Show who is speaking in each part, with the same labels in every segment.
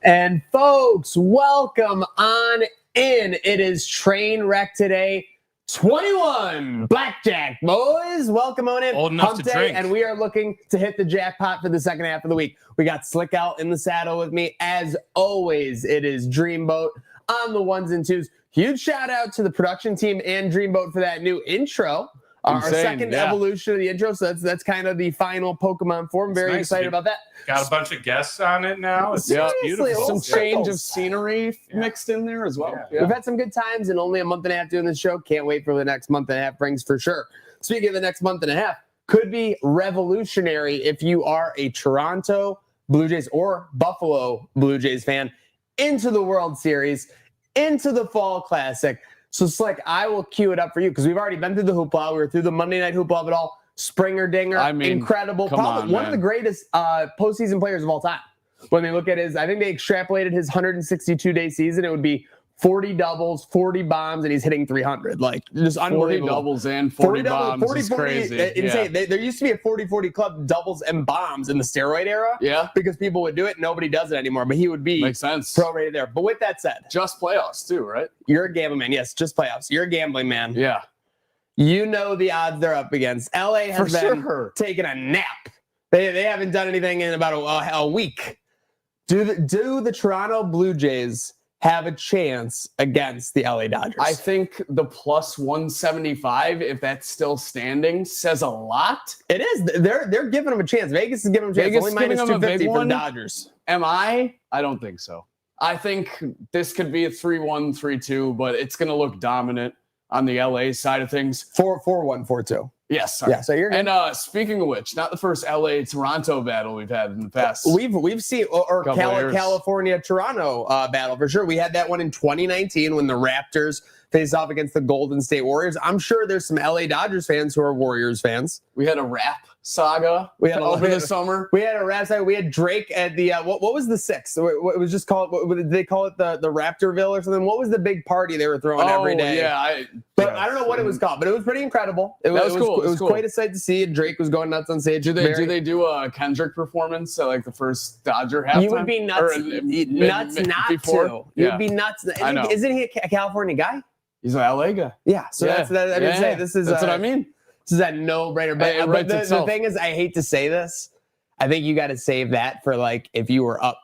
Speaker 1: And folks, welcome on in. It is Trainwreck today. 21 blackjack, boys. Welcome on in.
Speaker 2: Old enough
Speaker 1: Hump
Speaker 2: to
Speaker 1: day,
Speaker 2: drink.
Speaker 1: and we are looking to hit the jackpot for the second half of the week. We got Slick out in the saddle with me. As always, it is Dreamboat on the ones and twos. Huge shout out to the production team and Dreamboat for that new intro. Our second evolution of the intro. So that's kind of the final Pokemon form. Very excited about that.
Speaker 2: Got a bunch of guests on it now. It's
Speaker 1: Seriously,
Speaker 2: beautiful.
Speaker 3: Some change of scenery mixed in there as well.
Speaker 1: Yeah. We've had some good times and only a month and a half doing this show. Can't wait for the next month and a half brings for sure. Speaking of the next month and a half, could be revolutionary if you are a Toronto Blue Jays or Buffalo Blue Jays fan into the World Series, into the Fall Classic. So, Slick, I will cue it up for you because we've already been through the hoopla. We were through the Monday night hoopla of it all. Springer Dinger, incredible. Probably one of the greatest postseason players of all time. When they look at his, I think they extrapolated his 162-day season. It would be 40 doubles, 40 bombs, and he's hitting 300. Like, just unbelievable.
Speaker 3: 40 doubles and 40 bombs
Speaker 1: 40,
Speaker 3: is crazy.
Speaker 1: Insane. There used to be a 40-40 club doubles and bombs in the steroid era.
Speaker 3: Yeah.
Speaker 1: Because people would do it. Nobody does it anymore. But he would be prorated there. But with that said.
Speaker 3: Just playoffs too, right?
Speaker 1: You're a gambling man. Yes, just playoffs. You're a gambling man.
Speaker 3: Yeah.
Speaker 1: You know the odds they're up against. LA has been taking a nap. They haven't done anything in about a week. Do the Toronto Blue Jays have a chance against the LA Dodgers?
Speaker 3: I think the plus 175, if that's still standing, says a lot.
Speaker 1: It is. They're giving them a chance. Vegas is giving them a chance. Only minus 250 for the Dodgers.
Speaker 3: Am I? I don't think so. I think this could be a 3-1, 3-2, but it's going to look dominant on the LA side of things.
Speaker 1: 4-1, 4-2.
Speaker 3: Yes. Sorry.
Speaker 1: Yeah. So you're.
Speaker 3: And speaking of which, not the first LA Toronto battle we've had in the past.
Speaker 1: We've seen or California Toronto battle for sure. We had that one in 2019 when the Raptors faced off against the Golden State Warriors. I'm sure there's some LA Dodgers fans who are Warriors fans.
Speaker 3: We had a rap saga.
Speaker 1: We had
Speaker 3: over the summer.
Speaker 1: We had a rap saga. We had Drake at the what was the sixth? It was just called. What did they call it? The Raptorville or something. What was the big party they were throwing every day?
Speaker 3: Yeah,
Speaker 1: I don't know what it was called, but it was pretty incredible. It was cool. It was quite a sight to see. And Drake was going nuts on stage.
Speaker 3: Do they do a Kendrick performance at like the first Dodger halftime?
Speaker 1: You would be nuts not
Speaker 3: before?
Speaker 1: to. You'd be nuts.
Speaker 3: I know.
Speaker 1: Isn't he a California guy?
Speaker 3: He's an LA guy.
Speaker 1: Yeah. So that's what I mean. This is a no-brainer. But the thing is, I hate to say this. I think you got to save that for like if you were up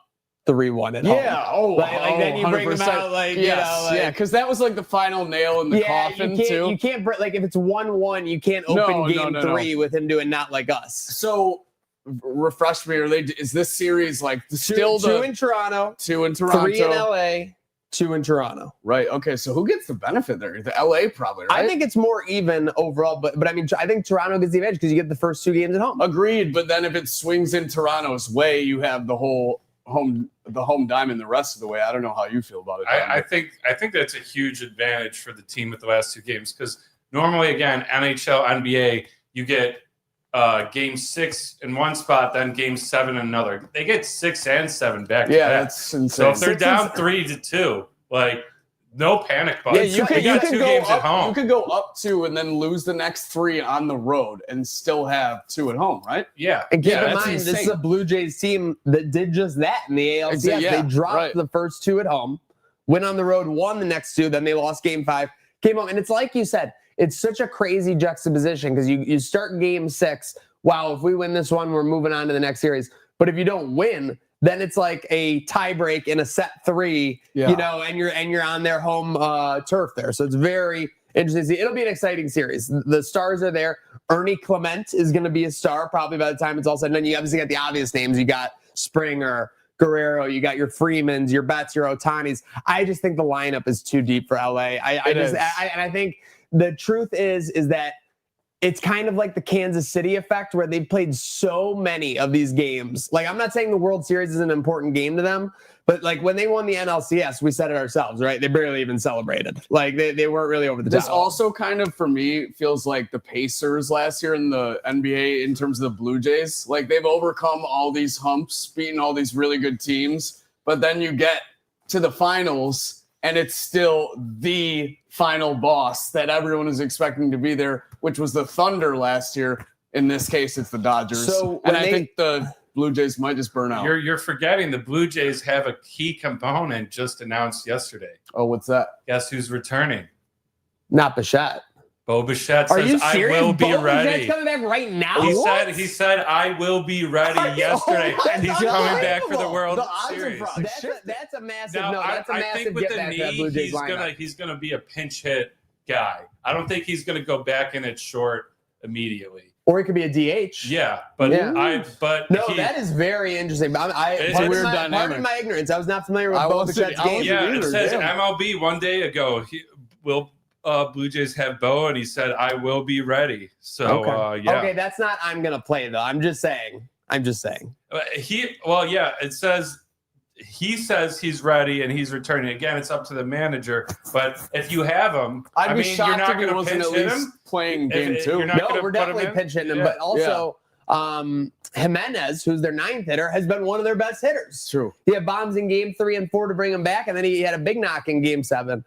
Speaker 1: 3-1 at home.
Speaker 3: Yeah.
Speaker 1: Like then you bring them out like,
Speaker 3: yeah, because that was like the final nail in the coffin too.
Speaker 1: You can't like if it's 1-1, you can't open game 3 with him doing not like us.
Speaker 3: So refresh me. Is this series like still
Speaker 1: two in Toronto,
Speaker 3: 2 in Toronto,
Speaker 1: 3 in LA? 2 in Toronto.
Speaker 3: Right. Okay. So who gets the benefit there? The LA probably, right?
Speaker 1: I think it's more even overall, but I mean, I think Toronto gets the advantage because you get the first 2 games at home.
Speaker 3: Agreed. But then if it swings in Toronto's way, you have the whole home diamond the rest of the way. I don't know how you feel about it.
Speaker 2: I think that's a huge advantage for the team with the last 2 games because normally, again, NHL, NBA, you get game 6 in one spot, then game 7 in another. They get 6 and 7 back.
Speaker 3: Yeah, that's insane.
Speaker 2: So if they're down 3-2, like no panic button.
Speaker 3: Yeah, you got 2 games
Speaker 2: at home.
Speaker 3: You could go up 2 and then lose the next 3 on the road and still have 2 at home, right?
Speaker 2: Yeah.
Speaker 1: And keep in mind, this is a Blue Jays team that did just that in the ALCS. They dropped the first 2 at home, went on the road, won the next 2, then they lost game 5, came home. And it's like you said, it's such a crazy juxtaposition because you start game 6. Wow, if we win this one, we're moving on to the next series. But if you don't win, then it's like a tiebreak in a set 3, and you're on their home turf there. So it's very interesting. It'll be an exciting series. The stars are there. Ernie Clement is going to be a star probably by the time it's all said and done. You obviously got the obvious names. You got Springer, Guerrero, you got your Freemans, your Betts, your Otanis. I just think the lineup is too deep for LA. I think the truth is that it's kind of like the Kansas City effect where they've played so many of these games. Like, I'm not saying the World Series is an important game to them, but like when they won the NLCS, we said it ourselves, right? They barely even celebrated. Like they weren't really over the top.
Speaker 3: This also kind of, for me, feels like the Pacers last year in the NBA in terms of the Blue Jays. Like they've overcome all these humps, beating all these really good teams, but then you get to the finals and it's still the final boss that everyone is expecting to be there, which was the Thunder last year. In this case, it's the Dodgers.
Speaker 1: So
Speaker 3: and I think the Blue Jays might just burn out.
Speaker 2: You're forgetting the Blue Jays have a key component just announced yesterday.
Speaker 3: Oh, what's that?
Speaker 2: Guess who's returning?
Speaker 1: Not Bichette.
Speaker 2: Bo Bichette
Speaker 1: Are you
Speaker 2: says,
Speaker 1: serious?
Speaker 2: I will be
Speaker 1: Bo
Speaker 2: ready.
Speaker 1: Bichette's coming back right now?
Speaker 2: He said, I will be ready yesterday. And he's coming back for the World Series.
Speaker 1: That's a massive
Speaker 2: Now,
Speaker 1: that's a
Speaker 2: I
Speaker 1: massive
Speaker 2: think with the
Speaker 1: get back to that
Speaker 2: knee,
Speaker 1: Blue Jays
Speaker 2: he's gonna be a pinch hit guy. I don't think he's gonna go back in it short immediately.
Speaker 1: Or it could be a DH.
Speaker 2: Yeah, but
Speaker 1: that is very interesting. Pardon my ignorance. I was not familiar with Bo Bichette's game.
Speaker 2: Yeah, it says MLB one day ago. Blue Jays have Bo, and he said, "I will be ready." So
Speaker 1: okay, that's not. I'm gonna play though. I'm just saying.
Speaker 2: It says. He says he's ready and he's returning. Again, it's up to the manager. But if you have him,
Speaker 3: I'd be shocked
Speaker 2: you're not
Speaker 3: if he
Speaker 2: going to
Speaker 3: wasn't
Speaker 2: pinch
Speaker 3: at
Speaker 2: hit
Speaker 3: least
Speaker 2: him.
Speaker 3: Playing game two.
Speaker 1: No, we're definitely pinch hitting him. But also, Jimenez, who's their 9th hitter, has been one of their best hitters.
Speaker 3: True.
Speaker 1: He had bombs in game 3 and 4 to bring him back, and then he had a big knock in game 7.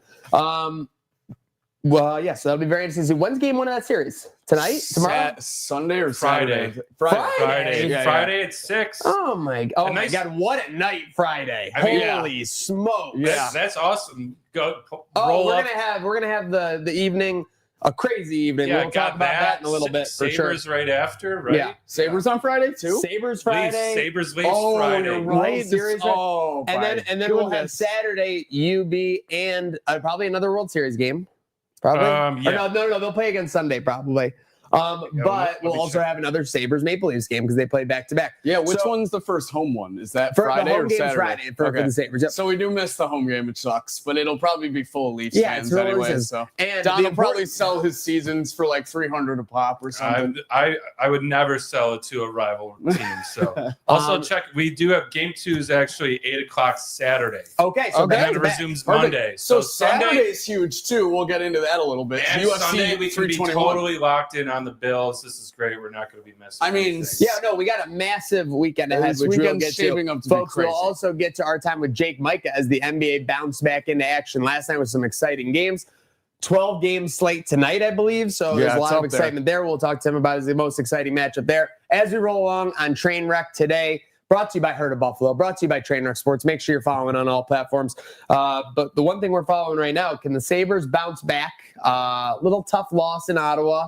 Speaker 1: So that'll be very interesting to see. When's game 1 of that series? Tonight? Tomorrow?
Speaker 3: Sunday or
Speaker 2: Friday? Friday at 6.
Speaker 1: Oh my God! What a night Friday! Holy smokes!
Speaker 2: Yeah, that's awesome. We're
Speaker 1: gonna have the evening, a crazy evening. We'll talk about that in a little bit for sure.
Speaker 2: Sabres right after, right?
Speaker 1: Yeah,
Speaker 3: Sabres on Friday too.
Speaker 1: Sabres Friday.
Speaker 2: Sabres Leafs Friday.
Speaker 1: You're right. And then we'll have Saturday UB and probably another World Series game. Probably. No, they'll play again Sunday probably. But we'll also have another Sabres Maple Leafs game because they play back to back.
Speaker 3: Yeah, which one's the first home one? Is that Friday or Saturday?
Speaker 1: Friday for the Sabres. Yep.
Speaker 3: So we do miss the home game, which sucks, but it'll probably be full Leafs fans anyway. So
Speaker 1: and
Speaker 3: Don will probably sell his seasons for like $300 a pop or something.
Speaker 2: I would never sell it to a rival team. So also check. We do have game 2 is actually 8:00 Saturday.
Speaker 1: Okay, so
Speaker 2: then it resumes Monday.
Speaker 3: So Saturday's huge too. We'll get into that a little bit.
Speaker 2: And Sunday we can be totally locked in on the Bills. This is great. We're not going to be missing.
Speaker 3: I mean,
Speaker 1: we got a massive weekend ahead, which we'll get to. Folks, we'll also get to our time with Jake Micah as the NBA bounced back into action last night with some exciting games. 12-game slate tonight, I believe. So there's a lot of excitement there. We'll talk to him about the most exciting matchup there as we roll along on Trainwreck today. Brought to you by Herd of Buffalo. Brought to you by Trainwreck Sports. Make sure you're following on all platforms. But the one thing we're following right now, can the Sabres bounce back? Little tough loss in Ottawa.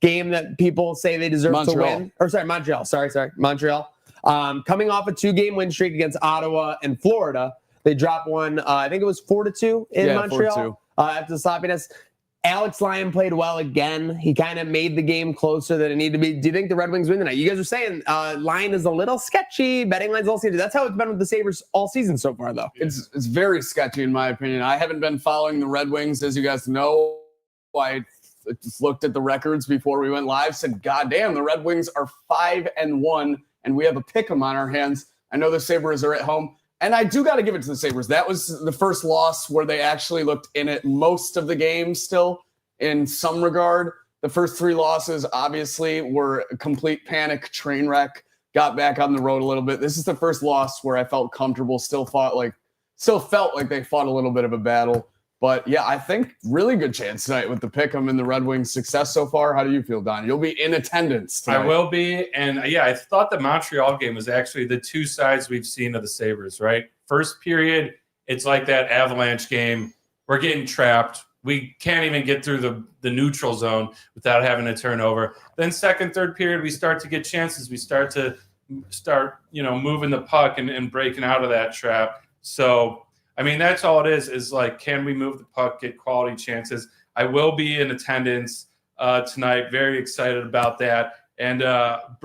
Speaker 1: Game that people say they deserve to win. Montreal. Sorry. Montreal. Coming off a 2-game win streak against Ottawa and Florida. They dropped one, I think it was 4-2 in Montreal after the sloppiness. Alex Lyon played well again. He kind of made the game closer than it needed to be. Do you think the Red Wings win tonight? You guys are saying Lyon is a little sketchy. Betting lines all season. That's how it's been with the Sabres all season so far, though.
Speaker 3: It's very sketchy in my opinion. I haven't been following the Red Wings, as you guys know. I just looked at the records before we went live, said, God damn, the Red Wings are 5-1, and we have a pick 'em on our hands. I know the Sabres are at home, and I do got to give it to the Sabres. That was the first loss where they actually looked in it most of the game still in some regard. The first 3 losses, obviously, were a complete panic, train wreck, got back on the road a little bit. This is the first loss where I felt comfortable, still felt like they fought a little bit of a battle. But, yeah, I think really good chance tonight with the pick'em and the Red Wings' success so far. How do you feel, Don? You'll be in attendance tonight.
Speaker 2: I will be. And, I thought the Montreal game was actually the 2 sides we've seen of the Sabres, right? First period, it's like that Avalanche game. We're getting trapped. We can't even get through the neutral zone without having a turnover. Then second, third period, we start to get chances. We start moving the puck and breaking out of that trap. So – that's all it is like, can we move the puck, get quality chances? I will be in attendance tonight. Very excited about that. And not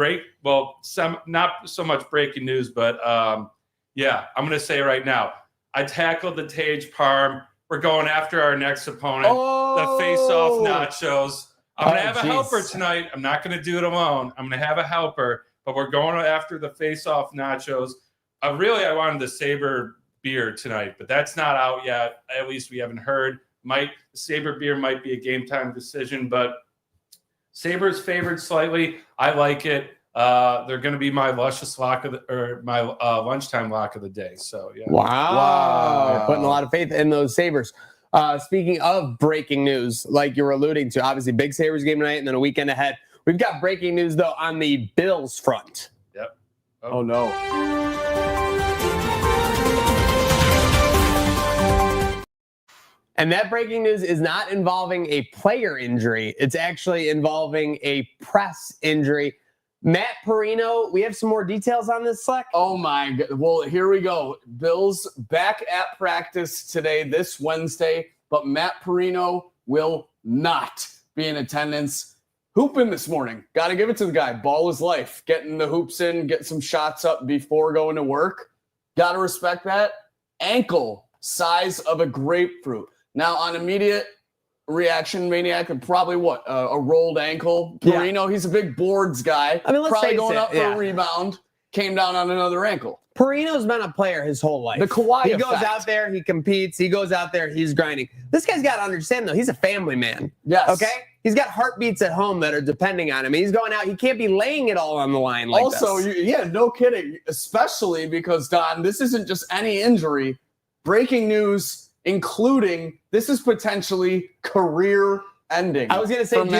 Speaker 2: so much breaking news, but I'm going to say right now, I tackled the Tage Parm. We're going after our next opponent, the face-off nachos. I'm going to have a helper tonight. I'm not going to do it alone. I'm going to have a helper, but we're going after the face-off nachos. I wanted the Sabre beer tonight, but that's not out yet. At least we haven't heard. The Sabre beer might be a game time decision, but Sabres favored slightly. I like it. They're going to be my luscious my lunchtime lock of the day. So yeah.
Speaker 1: Wow. Putting a lot of faith in those Sabres. Speaking of breaking news, like you were alluding to, obviously big Sabres game tonight and then a weekend ahead. We've got breaking news though on the Bills front.
Speaker 2: Yep.
Speaker 3: Oh no.
Speaker 1: And that breaking news is not involving a player injury. It's actually involving a press injury. Matt Perino, we have some more details on this, Slack?
Speaker 3: Oh my God. Well, here we go. Bills back at practice today, this Wednesday, but Matt Perino will not be in attendance. Hooping this morning. Got to give it to the guy. Ball is life. Getting the hoops in, get some shots up before going to work. Got to respect that. Ankle size of a grapefruit. Now, on immediate reaction, Maniac, probably what? A rolled ankle. Perino, he's a big boards guy.
Speaker 1: I mean, let's
Speaker 3: probably
Speaker 1: face
Speaker 3: going
Speaker 1: it,
Speaker 3: up for a rebound. Came down on another ankle.
Speaker 1: Perino's been a player his whole life.
Speaker 3: The Kawhi
Speaker 1: He
Speaker 3: effect.
Speaker 1: goes out there, he competes. He goes out there, he's grinding. This guy's got to understand, though, he's a family man.
Speaker 3: Yes.
Speaker 1: Okay? He's got heartbeats at home that are depending on him. He's going out. He can't be laying it all on the line like
Speaker 3: also,
Speaker 1: this.
Speaker 3: no kidding. Especially because, Don, this isn't just any injury. Breaking news, including this is potentially career ending.
Speaker 1: I was going to say, do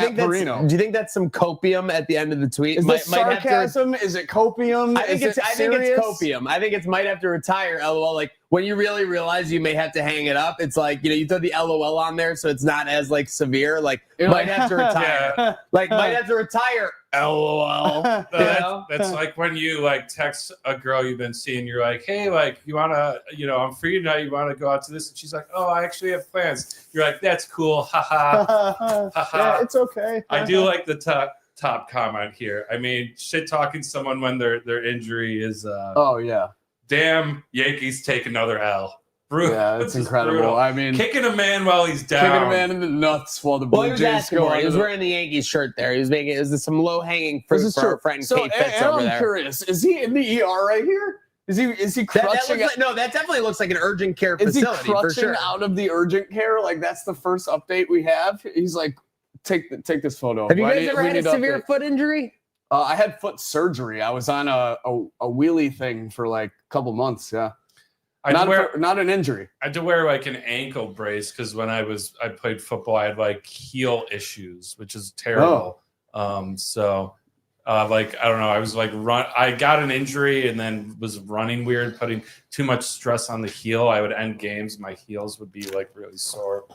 Speaker 1: you think that's some copium at the end of the tweet?
Speaker 3: Is this sarcasm? Is it copium?
Speaker 1: I think it's copium. I think it's might have to retire, LOL. Like, when you really realize you may have to hang it up, it's like, you throw the LOL on there so it's not as, like, severe. Like, might have to retire.
Speaker 2: Yeah.
Speaker 1: Like, might have to retire, LOL.
Speaker 2: That's like when you, like, text a girl you've been seeing. You're like, hey, like, you want to, I'm free tonight. You want to go out to this? And she's like, oh, I actually have plans. You're like, that's cool. Ha ha.
Speaker 3: Yeah, it's okay.
Speaker 2: I do like the top comment here. I mean, shit talking someone when their injury is
Speaker 3: oh yeah.
Speaker 2: Damn, Yankees take another L. Brutal.
Speaker 3: Yeah, it's incredible.
Speaker 2: Brutal.
Speaker 3: I mean,
Speaker 2: kicking a man while he's down.
Speaker 3: Kicking a man in the nuts while the Blue Jays go.
Speaker 1: He was wearing the Yankees shirt there. He was making some low hanging fruit for our friend Kate Fitz over there.
Speaker 3: I'm curious, is he in the ER right here? Is he crushing?
Speaker 1: That definitely looks like an urgent care facility.
Speaker 3: Is he crushing
Speaker 1: for sure.
Speaker 3: out of the urgent care? Like, that's the first update we have. He's like, take this photo.
Speaker 1: Have you guys ever had a severe foot injury?
Speaker 3: I had foot surgery. I was on a wheelie thing for like a couple months. Yeah. Not an injury.
Speaker 2: I had to wear like an ankle brace because when I played football, I had like heel issues, which is terrible. Like, I don't know. I was like I got an injury and then was running weird, putting too much stress on the heel. I would end games. My heels would be like really sore.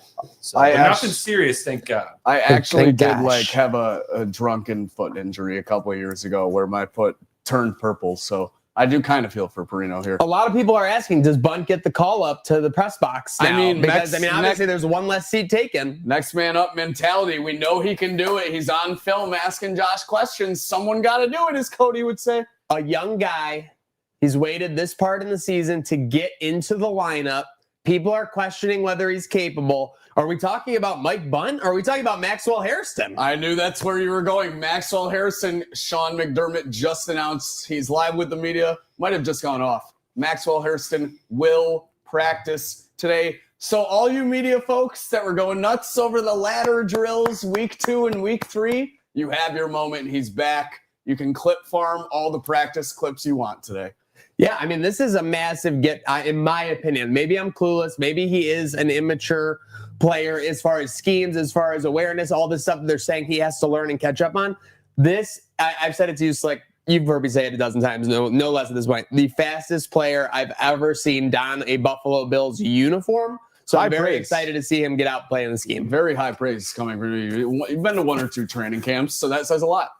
Speaker 2: So nothing serious, thank God.
Speaker 3: I actually did like have a drunken foot injury a couple of years ago where my foot turned purple. So I do kind of feel for Perino here.
Speaker 1: A lot of people are asking, does Bunt get the call up to the press box now? Because obviously there's one less seat taken.
Speaker 3: Next man up mentality. We know he can do it. He's on film asking Josh questions. Someone got to do it, as Cody would say.
Speaker 1: A young guy. He's waited this part in the season to get into the lineup. People are questioning whether he's capable. Are we talking about Mike Bunt? Or are we talking about Maxwell Hairston?
Speaker 3: I knew that's where you were going. Maxwell Hairston, Sean McDermott just announced he's live with the media. Might have just gone off. Maxwell Hairston will practice today. So all you media folks that were going nuts over the ladder drills week 2 and week 3, you have your moment. He's back. You can clip farm all the practice clips you want today.
Speaker 1: Yeah, I mean, this is a massive get, in my opinion. Maybe I'm clueless. Maybe he is an immature player as far as schemes, as far as awareness, all this stuff that they're saying he has to learn and catch up on. This, I've said it to you, Slick. You've heard me say it a dozen times, no less at this point. The fastest player I've ever seen don a Buffalo Bills uniform. So I'm very excited to see him get out playing the scheme.
Speaker 3: Very high praise coming from you. You've been to 1 or 2 training camps, so that says a lot.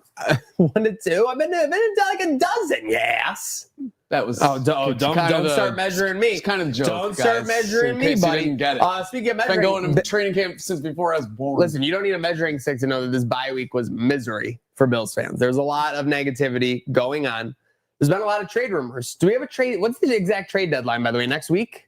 Speaker 1: 1 to 2? I've been to like a dozen, yes.
Speaker 3: That was
Speaker 1: don't start measuring me.
Speaker 3: It's kind of a joke.
Speaker 1: Don't start measuring me, buddy.
Speaker 3: Didn't get it.
Speaker 1: Speaking of measuring,
Speaker 3: been going to training camp since before I was born.
Speaker 1: Listen, you don't need a measuring stick to know that this bye week was misery for Bills fans. There's a lot of negativity going on. There's been a lot of trade rumors. Do we have a trade? What's the exact trade deadline, by the way? Next week?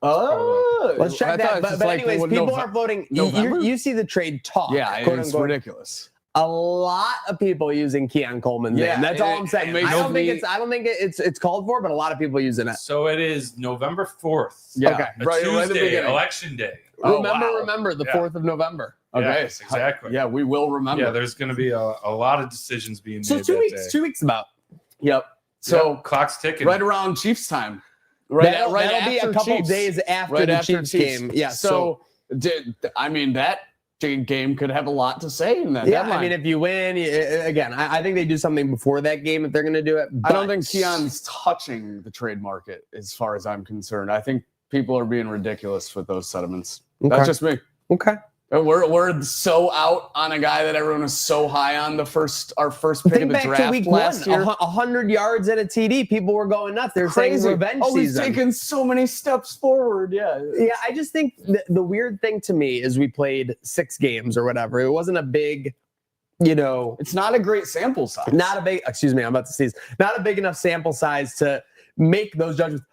Speaker 3: Oh,
Speaker 1: let's check that. But anyways, people are voting. You see the trade talk.
Speaker 3: Yeah, it's ridiculous.
Speaker 1: A lot of people using Keon Coleman's name. That's all I'm saying. I don't think it's called for, but a lot of people using it.
Speaker 2: So it is November 4th.
Speaker 3: Yeah,
Speaker 1: okay.
Speaker 2: Right at the beginning. Election day.
Speaker 1: Remember the 4th of November.
Speaker 3: Okay,
Speaker 2: yes, exactly.
Speaker 3: Yeah, we will remember.
Speaker 2: Yeah, there's going to be a lot of decisions being made.
Speaker 1: So 2 weeks. 2 weeks about.
Speaker 3: Yep. So
Speaker 2: clock's ticking.
Speaker 3: Right around Chiefs time.
Speaker 1: That'll be a couple days after the Chiefs game. Yeah.
Speaker 3: So I mean that game could have a lot to say in that
Speaker 1: Yeah,
Speaker 3: deadline.
Speaker 1: I mean, if you win, again, I think they do something before that game if they're going to do it.
Speaker 3: I don't think Keon's touching the trade market as far as I'm concerned. I think people are being ridiculous with those sentiments.
Speaker 1: Okay.
Speaker 3: That's just me.
Speaker 1: Okay.
Speaker 3: We're so out on a guy that everyone was so high on our first pick of the draft
Speaker 1: to week
Speaker 3: last year.
Speaker 1: 100 yards at a TD. People were going nuts. They're
Speaker 3: Crazy.
Speaker 1: saying revenge
Speaker 3: he's
Speaker 1: season.
Speaker 3: taken so many steps forward. Yeah.
Speaker 1: Yeah, I just think the weird thing to me is we played 6 games or whatever. It wasn't a big,
Speaker 3: it's not a great sample size.
Speaker 1: I'm about to sneeze. Not a big enough sample size to make those judgments.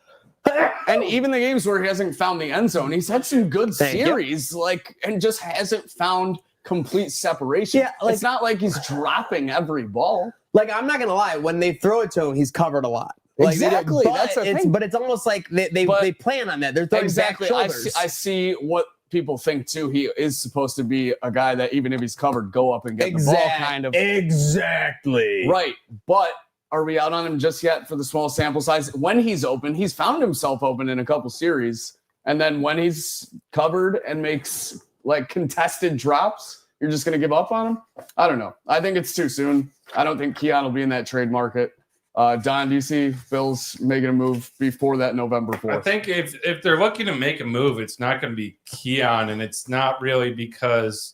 Speaker 3: And even the games where he hasn't found the end zone, he's had some good series, and just hasn't found complete separation. Yeah, it's not like he's dropping every ball.
Speaker 1: Like, I'm not gonna lie, when they throw it to him, he's covered a lot.
Speaker 3: Exactly.
Speaker 1: That's the thing. But it's almost like they plan on that. They're throwing back shoulders.
Speaker 3: I see what people think too. He is supposed to be a guy that even if he's covered, go up and get the ball kind of.
Speaker 1: Exactly.
Speaker 3: Right. But are we out on him just yet for the small sample size? When he's open, he's found himself open in a couple series. And then when he's covered and makes contested drops, you're just going to give up on him? I don't know. I think it's too soon. I don't think Keon will be in that trade market. Don, do you see Bills making a move before that November 4th?
Speaker 2: I think if they're looking to make a move, it's not going to be Keon, and it's not really because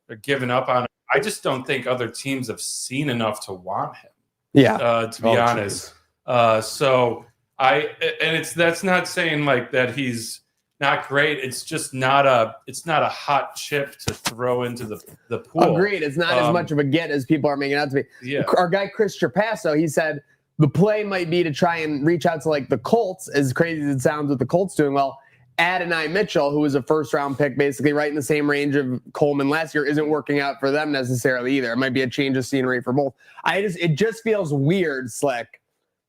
Speaker 2: they're giving up on him. I just don't think other teams have seen enough to want him.
Speaker 1: Yeah,
Speaker 2: to be honest. So that's not saying that he's not great. It's just not a hot chip to throw into the pool.
Speaker 1: Agreed. It's not as much of a get as people are making it out to be.
Speaker 2: Yeah.
Speaker 1: Our guy Chris Trapasso, he said the play might be to try and reach out to the Colts, as crazy as it sounds with the Colts doing well. Adonai Mitchell, who was a first-round pick, basically right in the same range of Coleman last year, isn't working out for them necessarily either. It might be a change of scenery for both. It just feels weird, Slick,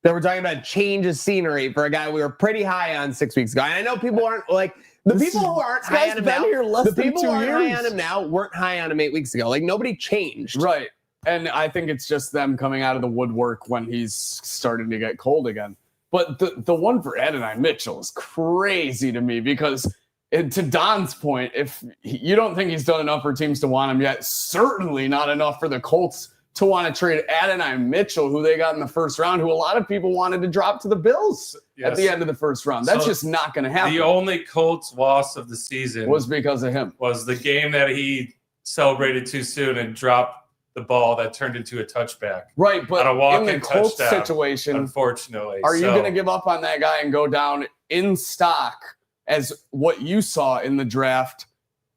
Speaker 1: that we're talking about change of scenery for a guy we were pretty high on 6 weeks ago. And I know people aren't people who aren't high on him now. The people who aren't high on him now weren't high on him 8 weeks ago. Nobody changed.
Speaker 3: Right. And I think it's just them coming out of the woodwork when he's starting to get cold again. But the one for Adonai Mitchell is crazy to me because, to Don's point, if you don't think he's done enough for teams to want him yet, certainly not enough for the Colts to want to trade Adonai Mitchell, who they got in the first round, who a lot of people wanted to drop to the Bills at the end of the first round. That's just not going to happen.
Speaker 2: The only Colts loss of the season
Speaker 3: was because of him.
Speaker 2: Was the game that he celebrated too soon and dropped the ball that turned into a touchback.
Speaker 3: Right, but in the Colts
Speaker 2: touchdown,
Speaker 3: situation,
Speaker 2: unfortunately.
Speaker 3: Are you going to give up on that guy and go down in stock as what you saw in the draft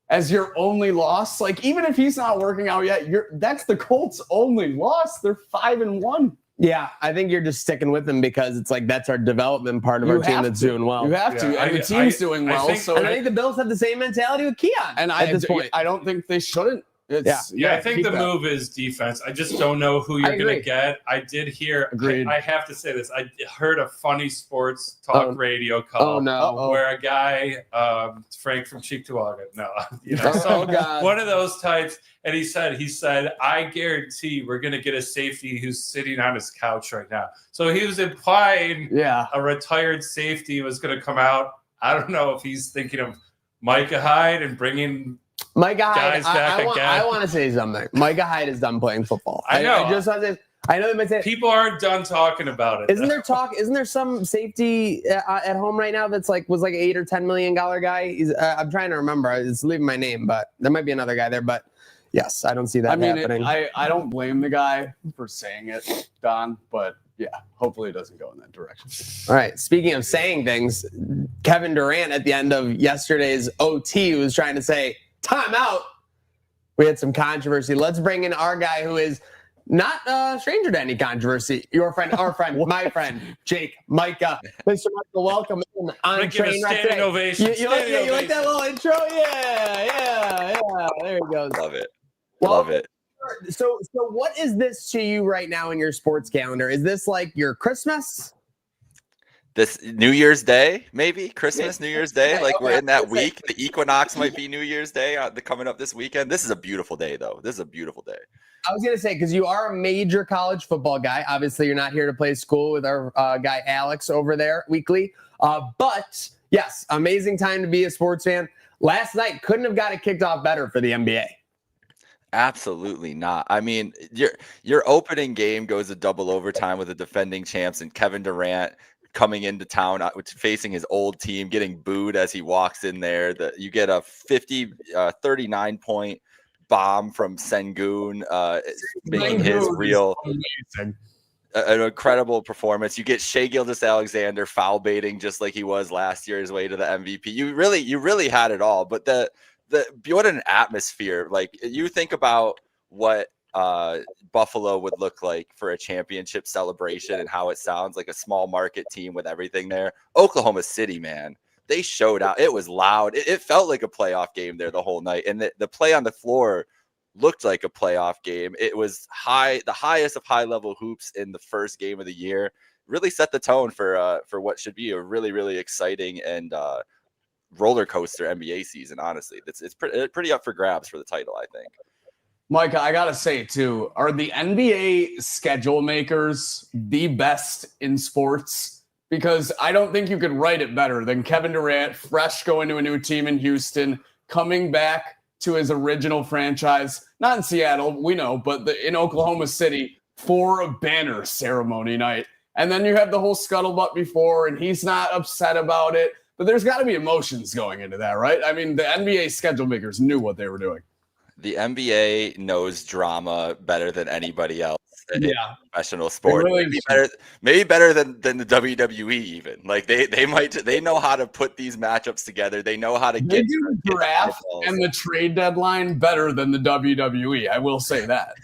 Speaker 3: as your only loss? Even if he's not working out yet, that's the Colts' only loss. They're 5-1.
Speaker 1: Yeah, I think you're just sticking with them because it's that's our development part of our team that's doing well.
Speaker 3: You have to. And the team's doing well.
Speaker 1: I think the Bills have the same mentality with Keon at this point.
Speaker 3: I don't think they shouldn't.
Speaker 2: I think the move is defense. I just don't know who you're going to get. I did hear.
Speaker 3: Agreed.
Speaker 2: I have to say this. I heard a funny sports talk radio call where a guy, Frank from Cheektowaga, one of those types, and he said, I guarantee we're going to get a safety who's sitting on his couch right now. So he was implying a retired safety was going to come out. I don't know if he's thinking of Micah Hyde and bringing
Speaker 1: Micah Hyde,
Speaker 2: I
Speaker 1: want to say something. Micah Hyde is done playing football.
Speaker 2: I know.
Speaker 1: I know they might say
Speaker 2: people aren't done talking about it.
Speaker 1: Isn't there some safety at home right now that's was like $8 or $10 million guy? I'm trying to remember. It's leaving my name, but there might be another guy there. But yes, I don't see that happening.
Speaker 3: I don't blame the guy for saying it, Don, but yeah, hopefully it doesn't go in that direction.
Speaker 1: All right. Speaking of saying things, Kevin Durant at the end of yesterday's OT was trying to say, time out. We had some controversy. Let's bring in our guy who is not a stranger to any controversy. Your friend, our friend, my friend, Jake, Micah. Mr. Michael, welcome in on Trainwreck today.
Speaker 2: Ovation.
Speaker 1: You like that little intro? Yeah. There he goes.
Speaker 4: Love it.
Speaker 1: Well,
Speaker 4: Love it.
Speaker 1: So what is this to you right now in your sports calendar? Is this like your Christmas?
Speaker 4: This New Year's Day, maybe Christmas, New Year's Day. We're in that week. The equinox might be New Year's Day coming up this weekend. This is a beautiful day, though. This is a beautiful day.
Speaker 1: I was going to say, because you are a major college football guy. Obviously, you're not here to play school with our guy Alex over there weekly. But yes, amazing time to be a sports fan. last night couldn't have got it kicked off better for the NBA.
Speaker 4: Absolutely not. I mean, your opening game goes to double overtime with the defending champs and Kevin Durant coming into town, facing his old team, getting booed as he walks in there. You get a 39 point bomb from Sengun, making his real an incredible performance. You get Shai Gilgeous-Alexander foul baiting just like he was last year, his way to the MVP. You really had it all. But what an atmosphere! Like, you think about what Buffalo would look like for a championship celebration and how it sounds like a small market team with everything there. Oklahoma City, man, they showed out. It was loud. It felt like a playoff game there the whole night, and the play on the floor looked like a playoff game. It was the highest of high level hoops in the first game of the year. Really set the tone for what should be a really, really exciting and roller coaster NBA season. Honestly, it's pretty up for grabs for the title, I think.
Speaker 3: Micah, I gotta say too, are the NBA schedule makers the best in sports? Because I don't think you could write it better than Kevin Durant, fresh going to a new team in Houston, coming back to his original franchise, not in Seattle, we know, but in Oklahoma City for a banner ceremony night. And then you have the whole scuttlebutt before, and he's not upset about it. But there's got to be emotions going into that, right? I mean, the NBA schedule makers knew what they were doing.
Speaker 4: The NBA knows drama better than anybody else in professional sports.
Speaker 3: Really
Speaker 4: maybe better than the WWE even. Like they know how to put these matchups together. They know how to get
Speaker 3: the draft and the trade deadline better than the WWE. I will say that.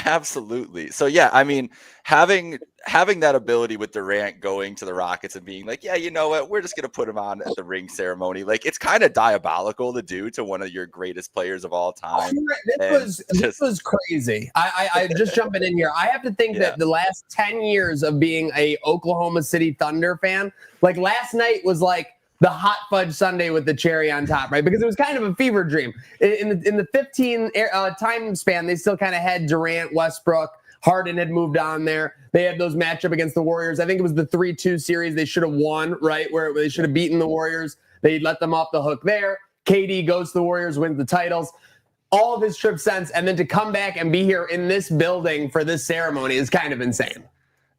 Speaker 4: Absolutely. So yeah, I mean, having that ability with Durant going to the Rockets and being like, yeah, you know what, we're just going to put him on at the ring ceremony. Like, it's kind of diabolical to do to one of your greatest players of all time.
Speaker 1: This was crazy. I just jumping in here. I have to think that the last 10 years of being a Oklahoma City Thunder fan, like last night was like the hot fudge sundae with the cherry on top, right? Because it was kind of a fever dream. In the 15 time span, they still kind of had Durant, Westbrook, Harden had moved on there. They had those matchup against the Warriors. I think it was the 3-2 series they should have won, right? Where they should have beaten the Warriors. They let them off the hook there. KD goes to the Warriors, wins the titles. All of his trip since, and then to come back and be here in this building for this ceremony is kind of insane.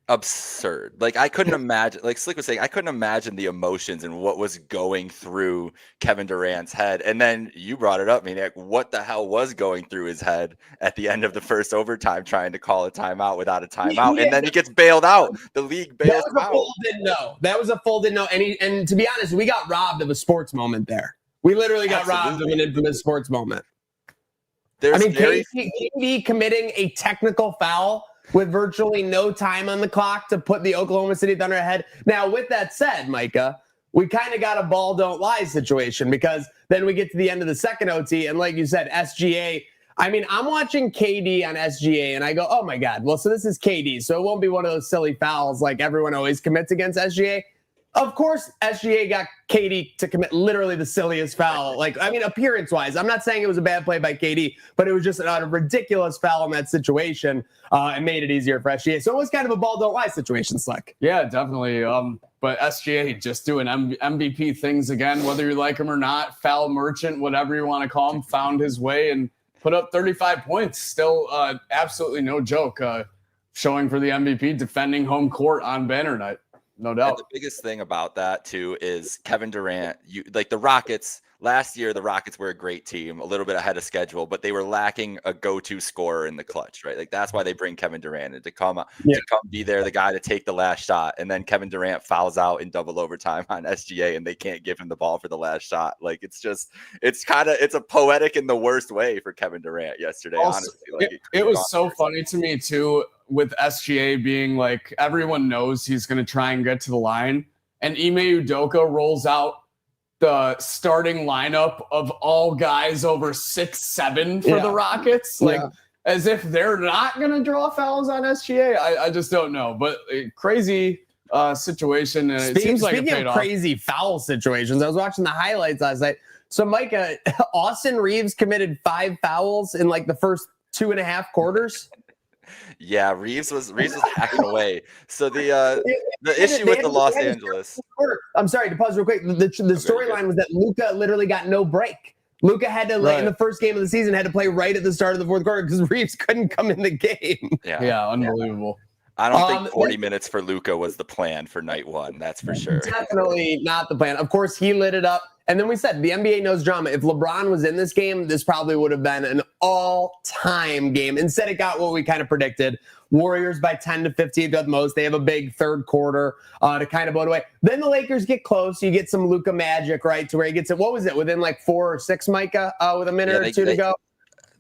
Speaker 4: Absurd. Like, I couldn't imagine, like Slick was saying, I couldn't imagine the emotions and what was going through Kevin Durant's head. And then you brought it up, Maniac. What the hell was going through his head at the end of the first overtime, trying to call a timeout without a timeout? And then he gets bailed out. The league bails him out.
Speaker 1: That was a full didn't know. And to be honest, we got robbed of a sports moment there. We literally got robbed of an infamous sports moment. KD committing a technical foul with virtually no time on the clock to put the Oklahoma City Thunder ahead. Now, with that said, Micah, we kind of got a ball don't lie situation, because then we get to the end of the second OT, and like you said, SGA. I mean, I'm watching KD on SGA, and I go, oh my God, well, so this is KD, so it won't be one of those silly fouls like everyone always commits against SGA. Of course, SGA got KD to commit literally the silliest foul. Like, I mean, appearance-wise, I'm not saying it was a bad play by KD, but it was just a ridiculous foul in that situation, and made it easier for SGA. So it was kind of a ball don't lie situation, Slick.
Speaker 3: Yeah, definitely. But SGA just doing MVP things again, whether you like him or not. Foul merchant, whatever you want to call him, found his way and put up 35 points. Still, absolutely no joke. Showing for the MVP, defending home court on banner night. No doubt.
Speaker 4: And the biggest thing about that, too, is Kevin Durant. Like the Rockets, last year, the Rockets were a great team, a little bit ahead of schedule, but they were lacking a go-to scorer in the clutch, right? Like, that's why they bring Kevin Durant in to come be there, the guy to take the last shot. And then Kevin Durant fouls out in double overtime on SGA, and they can't give him the ball for the last shot. Like, it's a poetic in the worst way for Kevin Durant yesterday, also, honestly. Like,
Speaker 3: it was so funny to me, too, with SGA being like, everyone knows he's going to try and get to the line. And Ime Udoka rolls out the starting lineup of all guys over 6'7" for the Rockets. Like, as if they're not going to draw fouls on SGA. I just don't know. But crazy situation. And it seems like it paid off.
Speaker 1: Crazy foul situations, I was watching the highlights last night. So, Micah, Austin Reeves committed 5 fouls in like the first 2.5 quarters.
Speaker 4: Yeah, Reeves was hacking away. So the issue with the Los Angeles.
Speaker 1: I'm sorry to pause real quick. The storyline was that Luka literally got no break. Luka had to in the first game of the season had to play right at the start of the fourth quarter because Reeves couldn't come in the game.
Speaker 3: Yeah, unbelievable.
Speaker 4: I don't think 40 minutes for Luka was the plan for night one. That's for sure.
Speaker 1: Definitely not the plan. Of course, he lit it up. And then we said the NBA knows drama. If LeBron was in this game, this probably would have been an all-time game. Instead, it got what we kind of predicted. Warriors by 10 to 15 at the most. They have a big third quarter to kind of blow it away. Then the Lakers get close. You get some Luka magic, right, to where he gets it. What was it, within like 4 or 6, Micah, with a minute or two to go?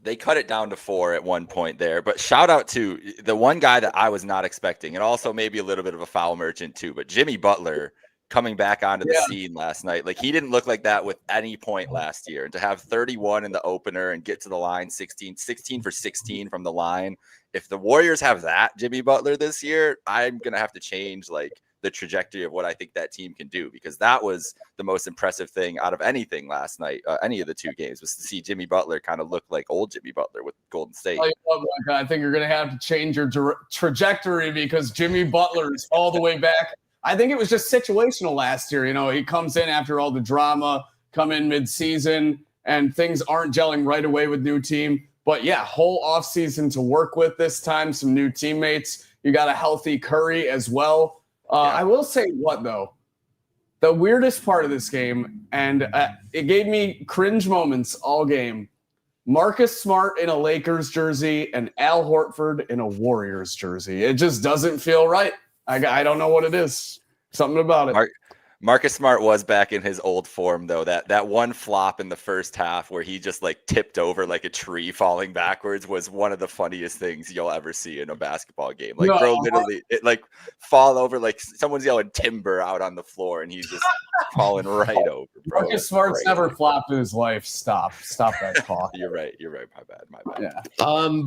Speaker 4: They cut it down to 4 at one point there. But shout out to the one guy that I was not expecting, and also maybe a little bit of a foul merchant too, but Jimmy Butler coming back onto the scene last night. Like, he didn't look like that with any point last year. And to have 31 in the opener and get to the line 16 for 16 from the line. If the Warriors have that Jimmy Butler this year, I'm going to have to change like the trajectory of what I think that team can do, because that was the most impressive thing out of anything last night. Any of the 2 games was to see Jimmy Butler kind of look like old Jimmy Butler with Golden State.
Speaker 3: I think you're going to have to change your trajectory because Jimmy Butler is all the way back. I think it was just situational last year. You know, he comes in after all the drama, come in mid-season, and things aren't gelling right away with new team. But yeah, whole offseason to work with this time, some new teammates. You got a healthy Curry as well. I will say what, though? The weirdest part of this game, and it gave me cringe moments all game. Marcus Smart in a Lakers jersey and Al Horford in a Warriors jersey. It just doesn't feel right. I don't know what it is. Something about it.
Speaker 4: Marcus Smart was back in his old form, though. That one flop in the first half where he just like tipped over like a tree falling backwards was one of the funniest things you'll ever see in a basketball game. Like, bro, literally, it like fall over, like someone's yelling timber out on the floor, and he's just falling right over. Bro.
Speaker 3: Marcus Smart's never flopped in his life. Stop that call.
Speaker 4: You're right. My bad.
Speaker 3: Yeah.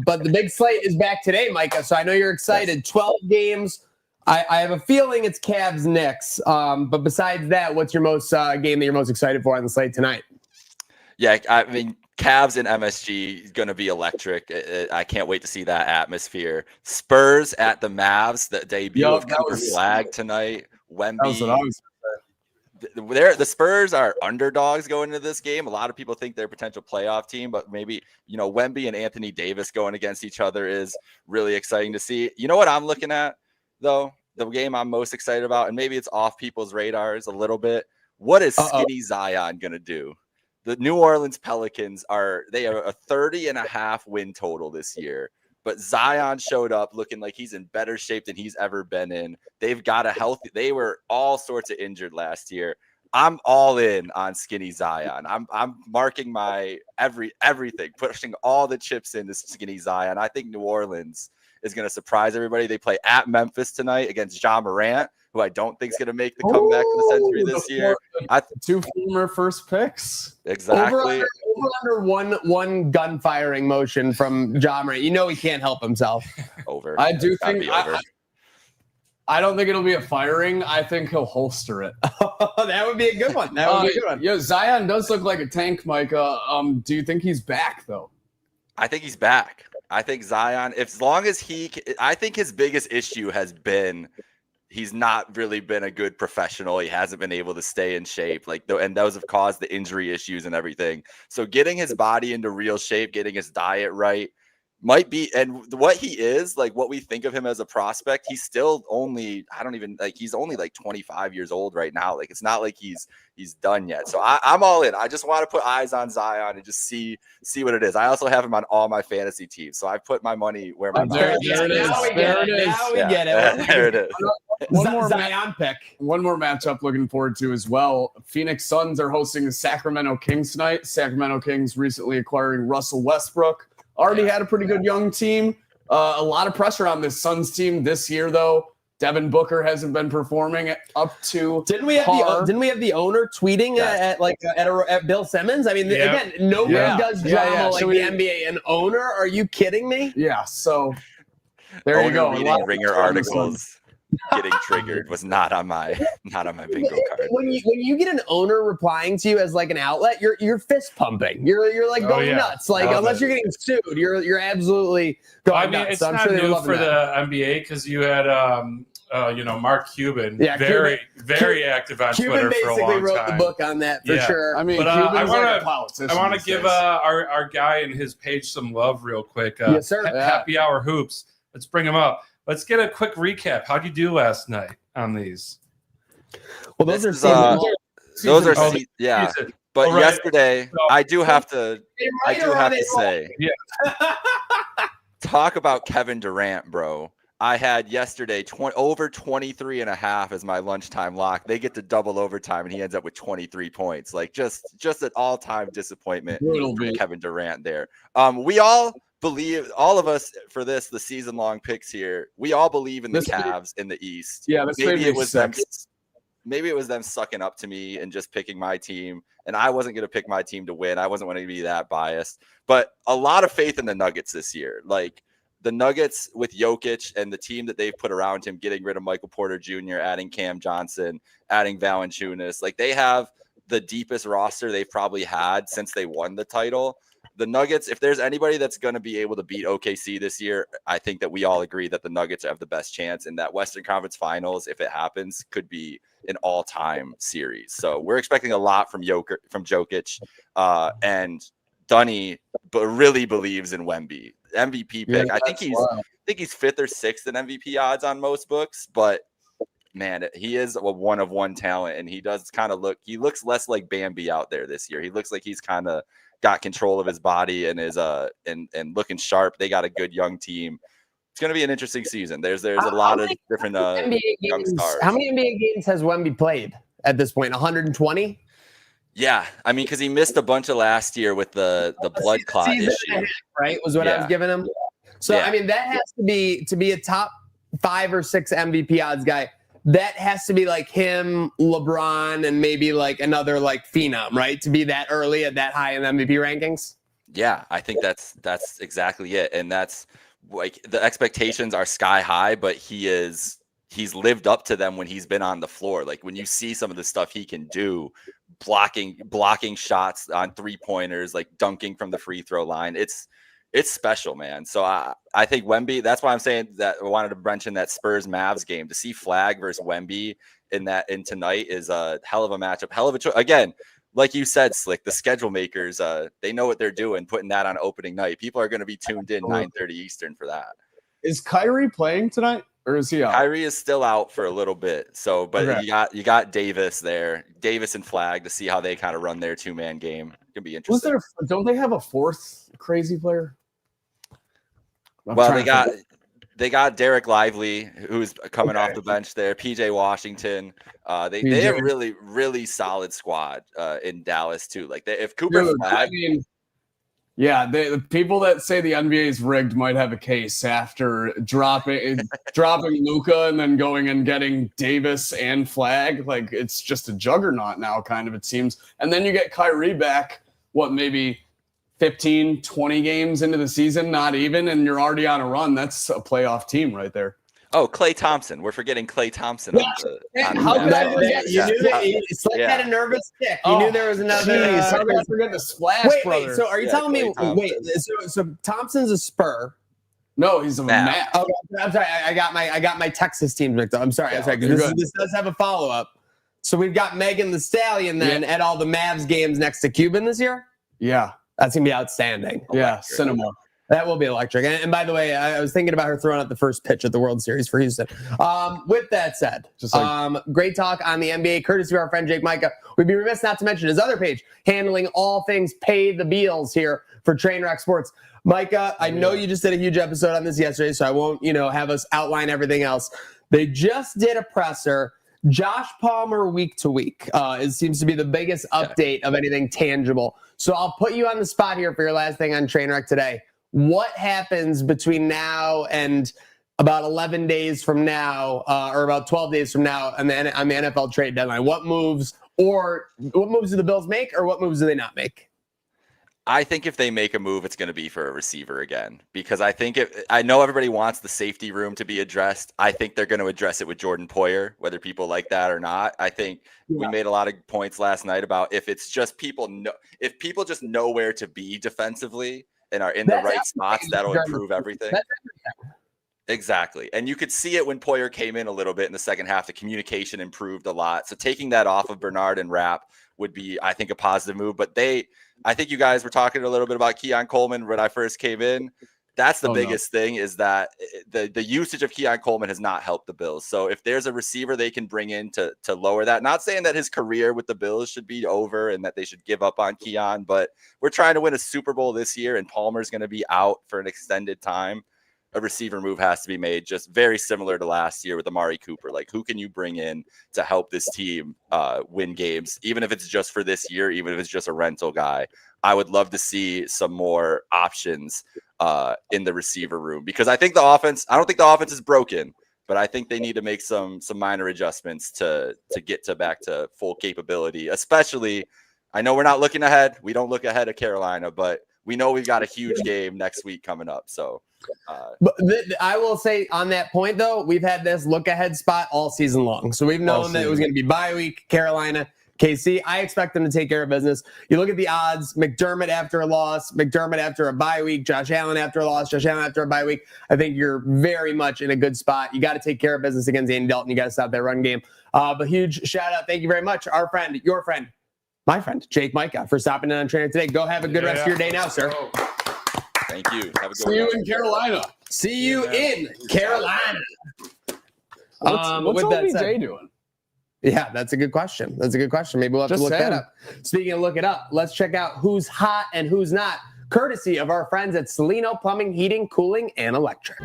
Speaker 1: But the big slate is back today, Micah. So I know you're excited. Yes. 12 games. I have a feeling it's Cavs Knicks. But besides that, what's your most game that you're most excited for on the slate tonight?
Speaker 4: Yeah, I mean, Cavs and MSG is going to be electric. I can't wait to see that atmosphere. Spurs at the Mavs, the debut of Cooper Flag tonight. Wemby.
Speaker 3: That was what I was
Speaker 4: the Spurs are underdogs going into this game. A lot of people think they're a potential playoff team, but maybe, Wemby and Anthony Davis going against each other is really exciting to see. You know what I'm looking at, though? The game I'm most excited about, and maybe it's off people's radars a little bit. What is Skinny Zion going to do? The New Orleans Pelicans are a 30.5 win total this year. But Zion showed up looking like he's in better shape than he's ever been in. They've got they were all sorts of injured last year. I'm all in on Skinny Zion. I'm marking my everything, pushing all the chips into Skinny Zion. I think New Orleans is going to surprise everybody. They play at Memphis tonight against Ja Morant, who I don't think is going to make the comeback of the century this year.
Speaker 3: 2 former first picks.
Speaker 4: Exactly.
Speaker 1: Over under one gun firing motion from Ja Morant. He can't help himself.
Speaker 4: Over.
Speaker 3: I do think I don't think it'll be a firing. I think he'll holster it.
Speaker 1: That would be a good one.
Speaker 3: Yeah, Zion does look like a tank, Micah. Do you think he's back, though?
Speaker 4: I think he's back. I think Zion, I think his biggest issue has been he's not really been a good professional. He hasn't been able to stay in shape, and those have caused the injury issues and everything. So getting his body into real shape, getting his diet right might be, and what he is, like what we think of him as a prospect, he's still only, he's only like 25 years old right now. Like, it's not like he's done yet. So I'm all in. I just want to put eyes on Zion and just see what it is. I also have him on all my fantasy teams. So I put my money where my mouth is.
Speaker 1: There it is. Now we get it.
Speaker 4: There it is.
Speaker 3: One more
Speaker 1: Zion pick.
Speaker 3: One more matchup looking forward to as well. Phoenix Suns are hosting the Sacramento Kings tonight. Sacramento Kings recently acquiring Russell Westbrook. Already had a pretty good young team. A lot of pressure on this Suns team this year, though. Devin Booker hasn't been performing up to
Speaker 1: Didn't we have the owner tweeting at Bill Simmons? I mean, again, nobody does drama like the NBA. An owner? Are you kidding me?
Speaker 3: Yeah. So there you go.
Speaker 4: Reading Ringer articles. getting triggered was not on my bingo card.
Speaker 1: When you get an owner replying to you as like an outlet, you're fist pumping. You're like going nuts. Like unless you're getting sued, you're absolutely going nuts.
Speaker 2: It's
Speaker 1: so I'm
Speaker 2: not
Speaker 1: sure
Speaker 2: new for the NBA because you had Mark Cuban, very active on Twitter for a long time.
Speaker 1: Cuban basically wrote the book on that for sure.
Speaker 3: I mean,
Speaker 2: but
Speaker 3: I
Speaker 2: want to give our guy and his page some love real quick.
Speaker 1: Yes, sir.
Speaker 2: Happy Hour Hoops. Let's bring him up. Let's get a quick recap. How'd you do last night on these?
Speaker 1: Well, those are
Speaker 2: season.
Speaker 4: But yesterday, I do have to say, talk about Kevin Durant, bro. I had yesterday over 23 and a half as my lunchtime lock. They get to double overtime, and he ends up with 23 points. Like just an all-time disappointment from Kevin Durant there. We all believe, all of us for the season-long picks here, we all believe in the Cavs in the East.
Speaker 3: Yeah,
Speaker 4: maybe it was them sucking up to me and just picking my team. And I wasn't going to pick my team to win. I wasn't going to be that biased. But a lot of faith in the Nuggets this year. Like, the Nuggets with Jokic and the team that they've put around him, getting rid of Michael Porter Jr., adding Cam Johnson, adding Valanciunas, like they have the deepest roster they've probably had since they won the title. The Nuggets, if there's anybody that's going to be able to beat OKC this year, I think that we all agree that the Nuggets have the best chance, and that Western Conference Finals, if it happens, could be an all-time series. So we're expecting a lot from Jokic, and Dunny really believes in Wemby. MVP pick. I think he's fifth or sixth in MVP odds on most books, but man, he is a one of one talent, and he does kind of looks less like Bambi out there this year. He looks like he's kind of got control of his body and is and looking sharp. They got a good young team. It's going to be an interesting season. There's a lot of different young stars.
Speaker 1: How many NBA games has Wemby played at this point? 120?
Speaker 4: Yeah, I mean, because he missed a bunch of last year with the blood clot issue,
Speaker 1: right? Was what I was giving him. So I mean, that has to be a top 5 or 6 MVP odds guy. That has to be like him, LeBron, and maybe like another like phenom, right? To be that early at that high in the MVP rankings.
Speaker 4: Yeah, I think that's exactly it, and that's like the expectations are sky high, but he's lived up to them when he's been on the floor. Like when you see some of the stuff he can do, blocking shots on 3-pointers, like dunking from the free throw line. It's special, man. So I think Wemby, that's why I'm saying that I wanted to mention that Spurs Mavs game. To see Flag versus Wemby in tonight is a hell of a matchup. Hell of a choice. Again, like you said, Slick, the schedule makers, they know what they're doing, putting that on opening night. People are going to be tuned in 9:30 Eastern for that.
Speaker 3: Is Kyrie playing tonight? Or is he out?
Speaker 4: Kyrie is still out for a little bit. So, but
Speaker 3: okay.
Speaker 4: you got Davis there, Davis and Flag, to see how they kind of run their 2-man game. It can be interesting.
Speaker 3: Don't they have a fourth crazy player?
Speaker 4: They got Derek Lively, who's coming off the bench there. PJ Washington. They have really, really solid squad in Dallas too. Like if Cooper Flag.
Speaker 3: The people that say the NBA is rigged might have a case after dropping Luka and then going and getting Davis and Flag. Like it's just a juggernaut now, kind of, it seems. And then you get Kyrie back, maybe 15, 20 games into the season, not even, and you're already on a run. That's a playoff team right there.
Speaker 4: Oh, Klay Thompson. We're forgetting Klay Thompson.
Speaker 1: How could I forget? You knew that Slick had a nervous tick. You knew there was another.
Speaker 3: How could I forget the Splash Brothers?
Speaker 1: Wait, so are you telling me? So Thompson's a Spur.
Speaker 3: No, he's a Mac.
Speaker 1: Oh, I'm sorry. I got my Texas team mixed up. I'm sorry. This does have a follow up. So we've got Megan Thee Stallion then at all the Mavs games next to Cuban this year.
Speaker 3: Yeah,
Speaker 1: that's gonna be outstanding.
Speaker 3: Yeah, cinema.
Speaker 1: That will be electric. And by the way, I was thinking about her throwing out the first pitch at the World Series for Houston. With that said, great talk on the NBA, courtesy of our friend Jake Micah. We'd be remiss not to mention his other page, handling all things pay the bills here for Trainwreck Sports. Micah, I know you just did a huge episode on this yesterday, so I won't, have us outline everything else. They just did a presser. Josh Palmer week to week. It seems to be the biggest update of anything tangible. So I'll put you on the spot here for your last thing on Trainwreck today. What happens between now and about 11 days from now, or about 12 days from now on the NFL trade deadline? What moves do the Bills make, or what moves do they not make?
Speaker 4: I think if they make a move, it's going to be for a receiver again, because I know everybody wants the safety room to be addressed. I think they're going to address it with Jordan Poyer, whether people like that or not. I think we made a lot of points last night about if it's just if people just know where to be defensively and are in the right spots, that'll improve everything. Exactly. And you could see it when Poyer came in a little bit in the second half. The communication improved a lot. So taking that off of Bernard and Rapp would be, I think, a positive move. But I think you guys were talking a little bit about Keon Coleman when I first came in. That's the biggest thing, is that the usage of Keon Coleman has not helped the Bills. So if there's a receiver they can bring in to lower that, not saying that his career with the Bills should be over and that they should give up on Keon, but we're trying to win a Super Bowl this year and Palmer's going to be out for an extended time. A receiver move has to be made, just very similar to last year with Amari Cooper. Like, who can you bring in to help this team win games, even if it's just for this year, even if it's just a rental guy? I would love to see some more options in the receiver room, because I don't think the offense is broken, but I think they need to make some minor adjustments to get back to full capability. Especially, I know we're not looking ahead. We don't look ahead of Carolina, but we know we've got a huge game next week coming up. So,
Speaker 1: but I will say on that point, though, we've had this look ahead spot all season long. So we've known that it was going to be bye week, Carolina, KC. I expect them to take care of business. You look at the odds: McDermott after a loss, McDermott after a bye week, Josh Allen after a loss, Josh Allen after a bye week. I think you're very much in a good spot. You got to take care of business against Andy Dalton. You got to stop that run game. But huge shout out. Thank you very much. Our friend, your friend, my friend, Jake Micah, for stopping in on Trainer today. Go have a good rest of your day now, sir.
Speaker 4: Thank you. Have a good
Speaker 3: See you in Carolina.
Speaker 1: See you in Carolina.
Speaker 3: What's OBJ doing?
Speaker 1: Yeah, that's a good question. Maybe we'll have to look that up. Speaking of look it up, let's check out who's hot and who's not, courtesy of our friends at Celino Plumbing, Heating, Cooling, and Electric.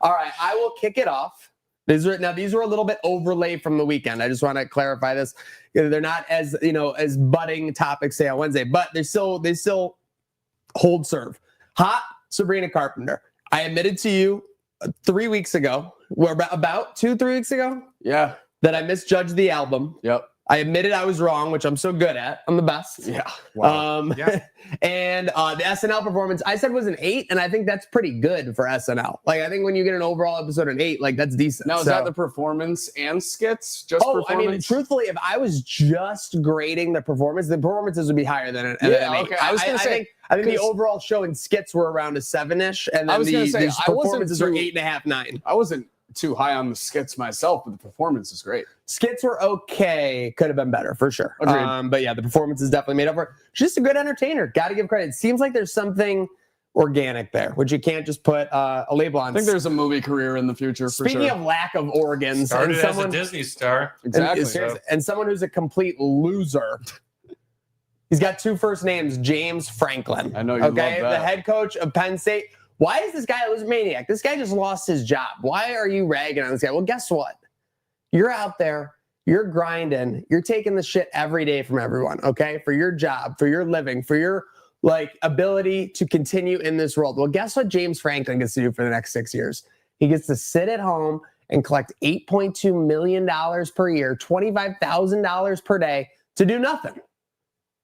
Speaker 1: All right, I will kick it off. These were a little bit overlaid from the weekend. I just want to clarify this. They're not as budding topics say on Wednesday, but they still hold serve. Hot Sabrina Carpenter. I admitted to you 3 weeks ago, about 2-3 weeks ago, that I misjudged the album.
Speaker 3: Yep.
Speaker 1: I admitted I was wrong, which I'm so good at. I'm the best.
Speaker 3: Yeah. Wow.
Speaker 1: And the SNL performance, I said was an 8, and I think that's pretty good for SNL. Like, I think when you get an overall episode an 8, like, that's decent.
Speaker 3: Now, is that the performance and skits? Just performance? I mean,
Speaker 1: truthfully, if I was just grading the performances would be higher than an 8.
Speaker 3: Okay. I was going to say,
Speaker 1: I think the overall show and skits were around a 7-ish, and then the performances are 8.5, 9.
Speaker 3: I wasn't too high on the skits myself, but the performance is great.
Speaker 1: Skits were okay. Could have been better for sure.
Speaker 3: Agreed.
Speaker 1: But yeah, the performance is definitely made up for it. She's just a good entertainer. Got to give credit. It seems like there's something organic there, which you can't just put a label on.
Speaker 3: I think there's a movie career in the future for
Speaker 1: Speaking of lack of organs.
Speaker 2: Started as a Disney star.
Speaker 3: Exactly.
Speaker 1: And someone who's a complete loser. He's got 2 first names, James Franklin.
Speaker 3: I know you love that.
Speaker 1: The head coach of Penn State. Why is this guy a loser maniac? This guy just lost his job. Why are you ragging on this guy? Well, guess what? You're out there. You're grinding. You're taking the shit every day from everyone, okay? For your job, for your living, for your ability to continue in this world. Well, guess what James Franklin gets to do for the next 6 years? He gets to sit at home and collect $8.2 million per year, $25,000 per day to do nothing.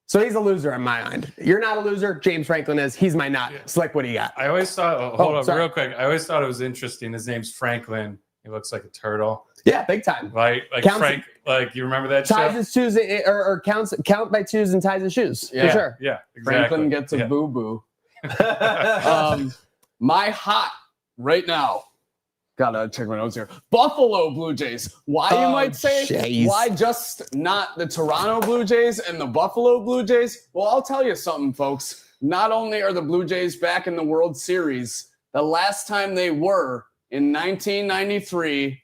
Speaker 1: So he's a loser in my mind. You're not a loser. James Franklin is. He's my not. Slick, what do you got?
Speaker 2: I always thought, real quick. I always thought it was interesting. His name's Franklin. He looks like a turtle.
Speaker 1: Yeah, big time.
Speaker 2: Like Frank, like you remember that
Speaker 1: ties
Speaker 2: show?
Speaker 1: His shoes or count by twos and ties his shoes.
Speaker 3: Yeah.
Speaker 1: For sure.
Speaker 2: Yeah, exactly.
Speaker 3: Franklin gets a boo-boo. My hot right now. Gotta check my notes here. Buffalo Blue Jays. Why, you might say?
Speaker 1: Jays.
Speaker 3: Why just not the Toronto Blue Jays and the Buffalo Blue Jays? Well, I'll tell you something, folks. Not only are the Blue Jays back in the World Series, the last time they were in 1993,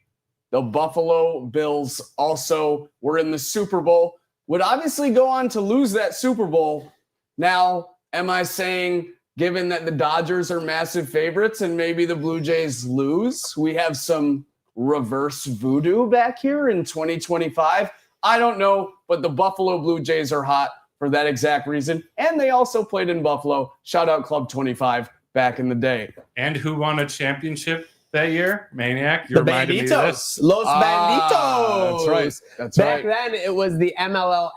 Speaker 3: the Buffalo Bills also were in the Super Bowl. Would obviously go on to lose that Super Bowl. Now, am I saying, given that the Dodgers are massive favorites and maybe the Blue Jays lose, we have some reverse voodoo back here in 2025? I don't know, but the Buffalo Blue Jays are hot for that exact reason. And they also played in Buffalo. Shout out Club 25 back in the day.
Speaker 2: And who won a championship that year? Maniac. You
Speaker 1: The
Speaker 2: reminded me of
Speaker 1: Banditos.
Speaker 2: this.
Speaker 1: Los Banditos.
Speaker 3: That's right. That's
Speaker 1: Back
Speaker 3: right.
Speaker 1: then, it was the MLL,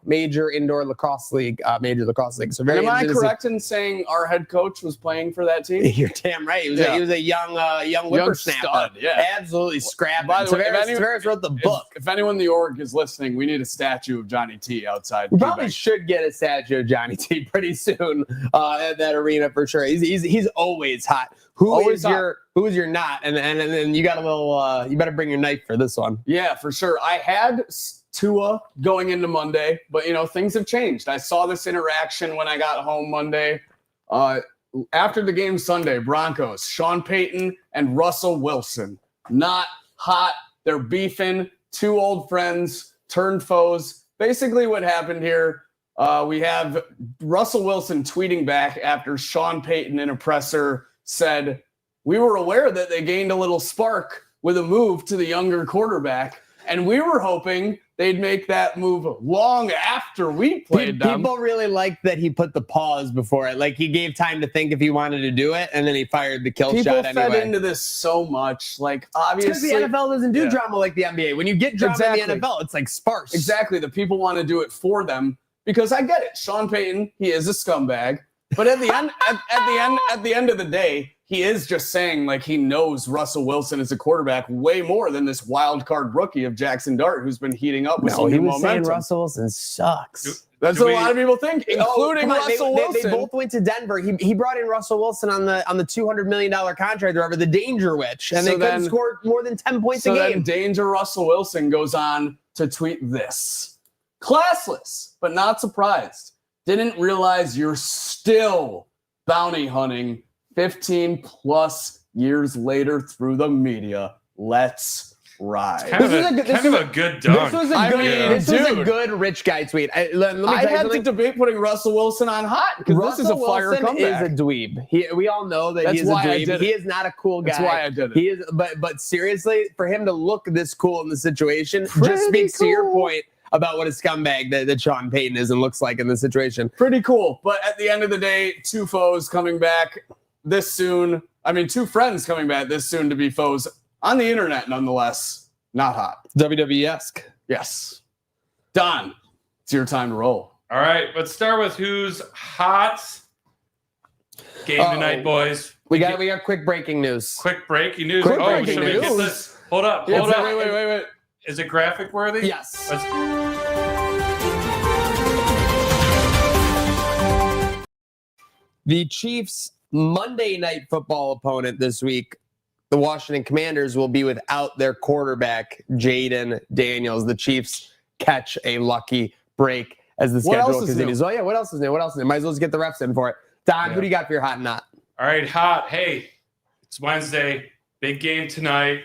Speaker 1: Major Indoor Lacrosse League, Major Lacrosse League. So very
Speaker 3: Am I
Speaker 1: interesting to see.
Speaker 3: correct in saying our head coach was playing for that team?
Speaker 1: You're damn right. He was a young whippersnapper.
Speaker 3: stud, yeah.
Speaker 1: Absolutely scrapping.
Speaker 3: By the way,
Speaker 1: Tavares wrote the book.
Speaker 3: If anyone in the org is listening, we need a statue of Johnny T outside.
Speaker 1: We probably
Speaker 3: Quebec.
Speaker 1: should get a statue of Johnny T pretty soon at that arena for sure. He's always hot. Who is your not? And then you got a little. You better bring your knife for this one.
Speaker 3: Yeah, for sure. I had Tua going into Monday, but things have changed. I saw this interaction when I got home Monday. After the game Sunday, Broncos, Sean Payton and Russell Wilson, not hot. They're beefing. Two old friends turned foes. Basically, what happened here? We have Russell Wilson tweeting back after Sean Payton in a presser said, "We were aware that they gained a little spark with a move to the younger quarterback, and we were hoping they'd make that move long after we played them."
Speaker 1: People really liked that he put the pause before it. Like he gave time to think if he wanted to do it, and then he fired the kill shot anyway.
Speaker 3: People fed into this so much. Like, obviously,
Speaker 1: because the NFL doesn't do drama like the NBA. When you get drama in the NFL, it's like sparse.
Speaker 3: Exactly. The people want to do it for them because I get it. Sean Payton, he is a scumbag. But at the end, at the end of the day, he is just saying like he knows Russell Wilson is a quarterback way more than this wild card rookie of Jackson Dart, who's been heating up with some new momentum.
Speaker 1: Saying Russell Wilson sucks.
Speaker 3: That's what a lot of people think, including Russell Wilson.
Speaker 1: They both went to Denver. He brought in Russell Wilson on the $200 million contract or whatever, the Danger Witch, and they couldn't score more than 10 points a game.
Speaker 3: So then Danger Russell Wilson goes on to tweet this: "Classless, but not surprised. Didn't realize you're still bounty hunting 15 plus years later through the media. Let's ride."
Speaker 2: Kind of a good dunk.
Speaker 1: This was a good rich guy tweet. Let me
Speaker 3: I had to debate putting Russell Wilson on hot because this is a fire comeback.
Speaker 1: Is a dweeb. We all know that he's a dweeb. He is not a cool guy.
Speaker 3: That's why I did it.
Speaker 1: He is, but seriously, for him to look this cool in the situation just speaks to your point about what a scumbag that Sean Payton is and looks like in this situation.
Speaker 3: Pretty cool. But at the end of the day, two foes coming back this soon. I mean, two friends coming back this soon to be foes on the internet, nonetheless. Not hot.
Speaker 1: WWE-esque.
Speaker 3: Yes. Don, it's your time to roll.
Speaker 2: All right, let's start with who's hot. Game tonight, boys.
Speaker 1: We got quick breaking news.
Speaker 2: Quick breaking news.
Speaker 1: Quick breaking
Speaker 2: should we get
Speaker 1: news.
Speaker 2: this? Hold up.
Speaker 3: Wait.
Speaker 2: Is it graphic worthy?
Speaker 1: Yes. The Chiefs' Monday Night Football opponent this week, the Washington Commanders, will be without their quarterback, Jaden Daniels. The Chiefs catch a lucky break as the schedule continues. Oh, yeah, what else is new? Might as well just get the refs in for it. Don, who do you got for your hot and not?
Speaker 2: All right, hot. Hey, it's Wednesday. Big game tonight.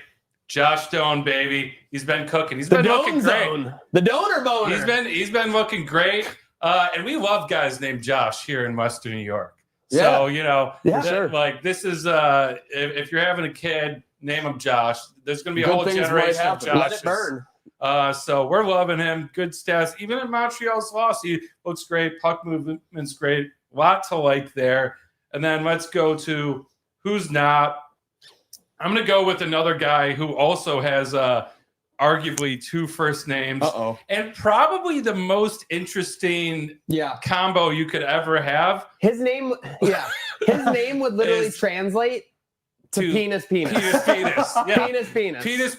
Speaker 2: Josh Doan, baby. He's been cooking. He's been looking great.
Speaker 1: The donor boner.
Speaker 2: He's been looking great. And we love guys named Josh here in Western New York.
Speaker 3: Yeah.
Speaker 2: So,
Speaker 3: sure.
Speaker 2: Like this is if you're having a kid, name him Josh. There's gonna be a whole generation of Josh.
Speaker 1: Let it burn.
Speaker 2: So we're loving him. Good stats. Even in Montreal's loss, he looks great. Puck movement's great. A lot to like there. And then let's go to who's not. I'm going to go with another guy who also has arguably two first names. And probably the most interesting combo you could ever have.
Speaker 1: His name would literally translate to penis.
Speaker 2: Yeah.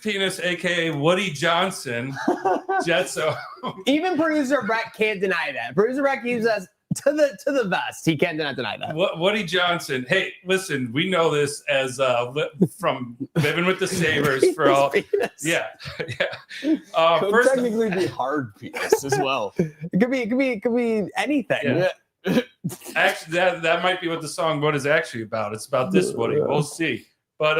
Speaker 1: Penis,
Speaker 2: a.k.a. Woody Johnson. Jetso.
Speaker 1: Even producer Brett can't deny that. Producer Brett keeps us to the vest. He can't deny that.
Speaker 2: Woody Johnson. Hey, listen, we know this as from living with the Sabres for all.
Speaker 1: Penis.
Speaker 2: Yeah.
Speaker 3: Could technically be hard penis as well.
Speaker 1: It could be anything.
Speaker 2: Yeah. Actually, that might be what the song "What" is actually about. It's about this Woody. We'll see. But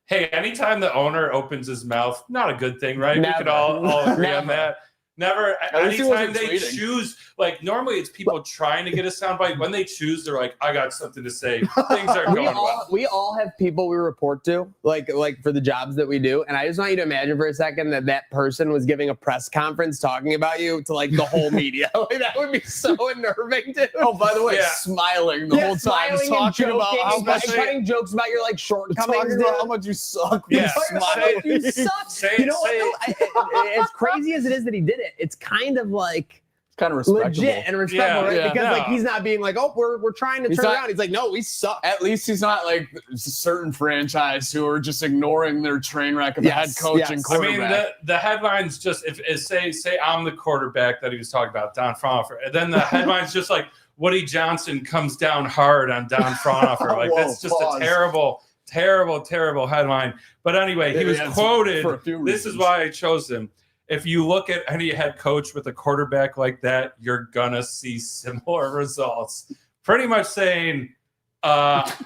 Speaker 2: hey, anytime the owner opens his mouth, not a good thing, right?
Speaker 1: Never.
Speaker 2: We could all agree on that. Never.
Speaker 3: least he
Speaker 2: Anytime
Speaker 3: wasn't
Speaker 2: they
Speaker 3: tweeting.
Speaker 2: choose, like normally it's people trying to get a soundbite. When they choose, they're like, "I got something to say." Things are going well.
Speaker 1: We all have people we report to, like for the jobs that we do, and I just want you to imagine for a second that person was giving a press conference talking about you to like the whole media. Like, that would be so unnerving, dude.
Speaker 3: Oh, by the way,
Speaker 2: Yeah.
Speaker 3: smiling the whole time,
Speaker 1: smiling and
Speaker 3: talking about
Speaker 1: joking
Speaker 3: how
Speaker 1: and
Speaker 3: much,
Speaker 1: cutting jokes about your like shortcomings,
Speaker 3: talking
Speaker 1: dude.
Speaker 3: about how much you suck.
Speaker 2: Yeah.
Speaker 3: Smiling.
Speaker 1: You suck.
Speaker 2: Say
Speaker 1: You
Speaker 2: it,
Speaker 1: know what?
Speaker 2: say
Speaker 1: Though? As crazy as it is that he did it, it's kind of like
Speaker 3: Kind of respectable.
Speaker 1: legit and respectful,
Speaker 2: Yeah,
Speaker 1: right?
Speaker 3: yeah.
Speaker 1: Because like
Speaker 2: No.
Speaker 1: he's not being like, oh, we're trying to
Speaker 3: He's
Speaker 1: turn
Speaker 3: not-
Speaker 1: around. He's like, no, we suck.
Speaker 3: At least he's not like a certain franchise who are just ignoring their train wreck of a head coach and
Speaker 2: I mean,
Speaker 3: quarterback.
Speaker 2: the headlines just if say I'm the quarterback that he was talking about, Don Fraunhofer, and then the headlines just like Woody Johnson comes down hard on Don Fraunhofer. Like
Speaker 3: Whoa,
Speaker 2: that's just
Speaker 3: pause.
Speaker 2: a terrible headline. But anyway, he was
Speaker 3: Yeah,
Speaker 2: quoted.
Speaker 3: for a few
Speaker 2: This is
Speaker 3: reasons.
Speaker 2: why I chose him. If you look at any head coach with a quarterback like that, you're gonna see similar results. Pretty much saying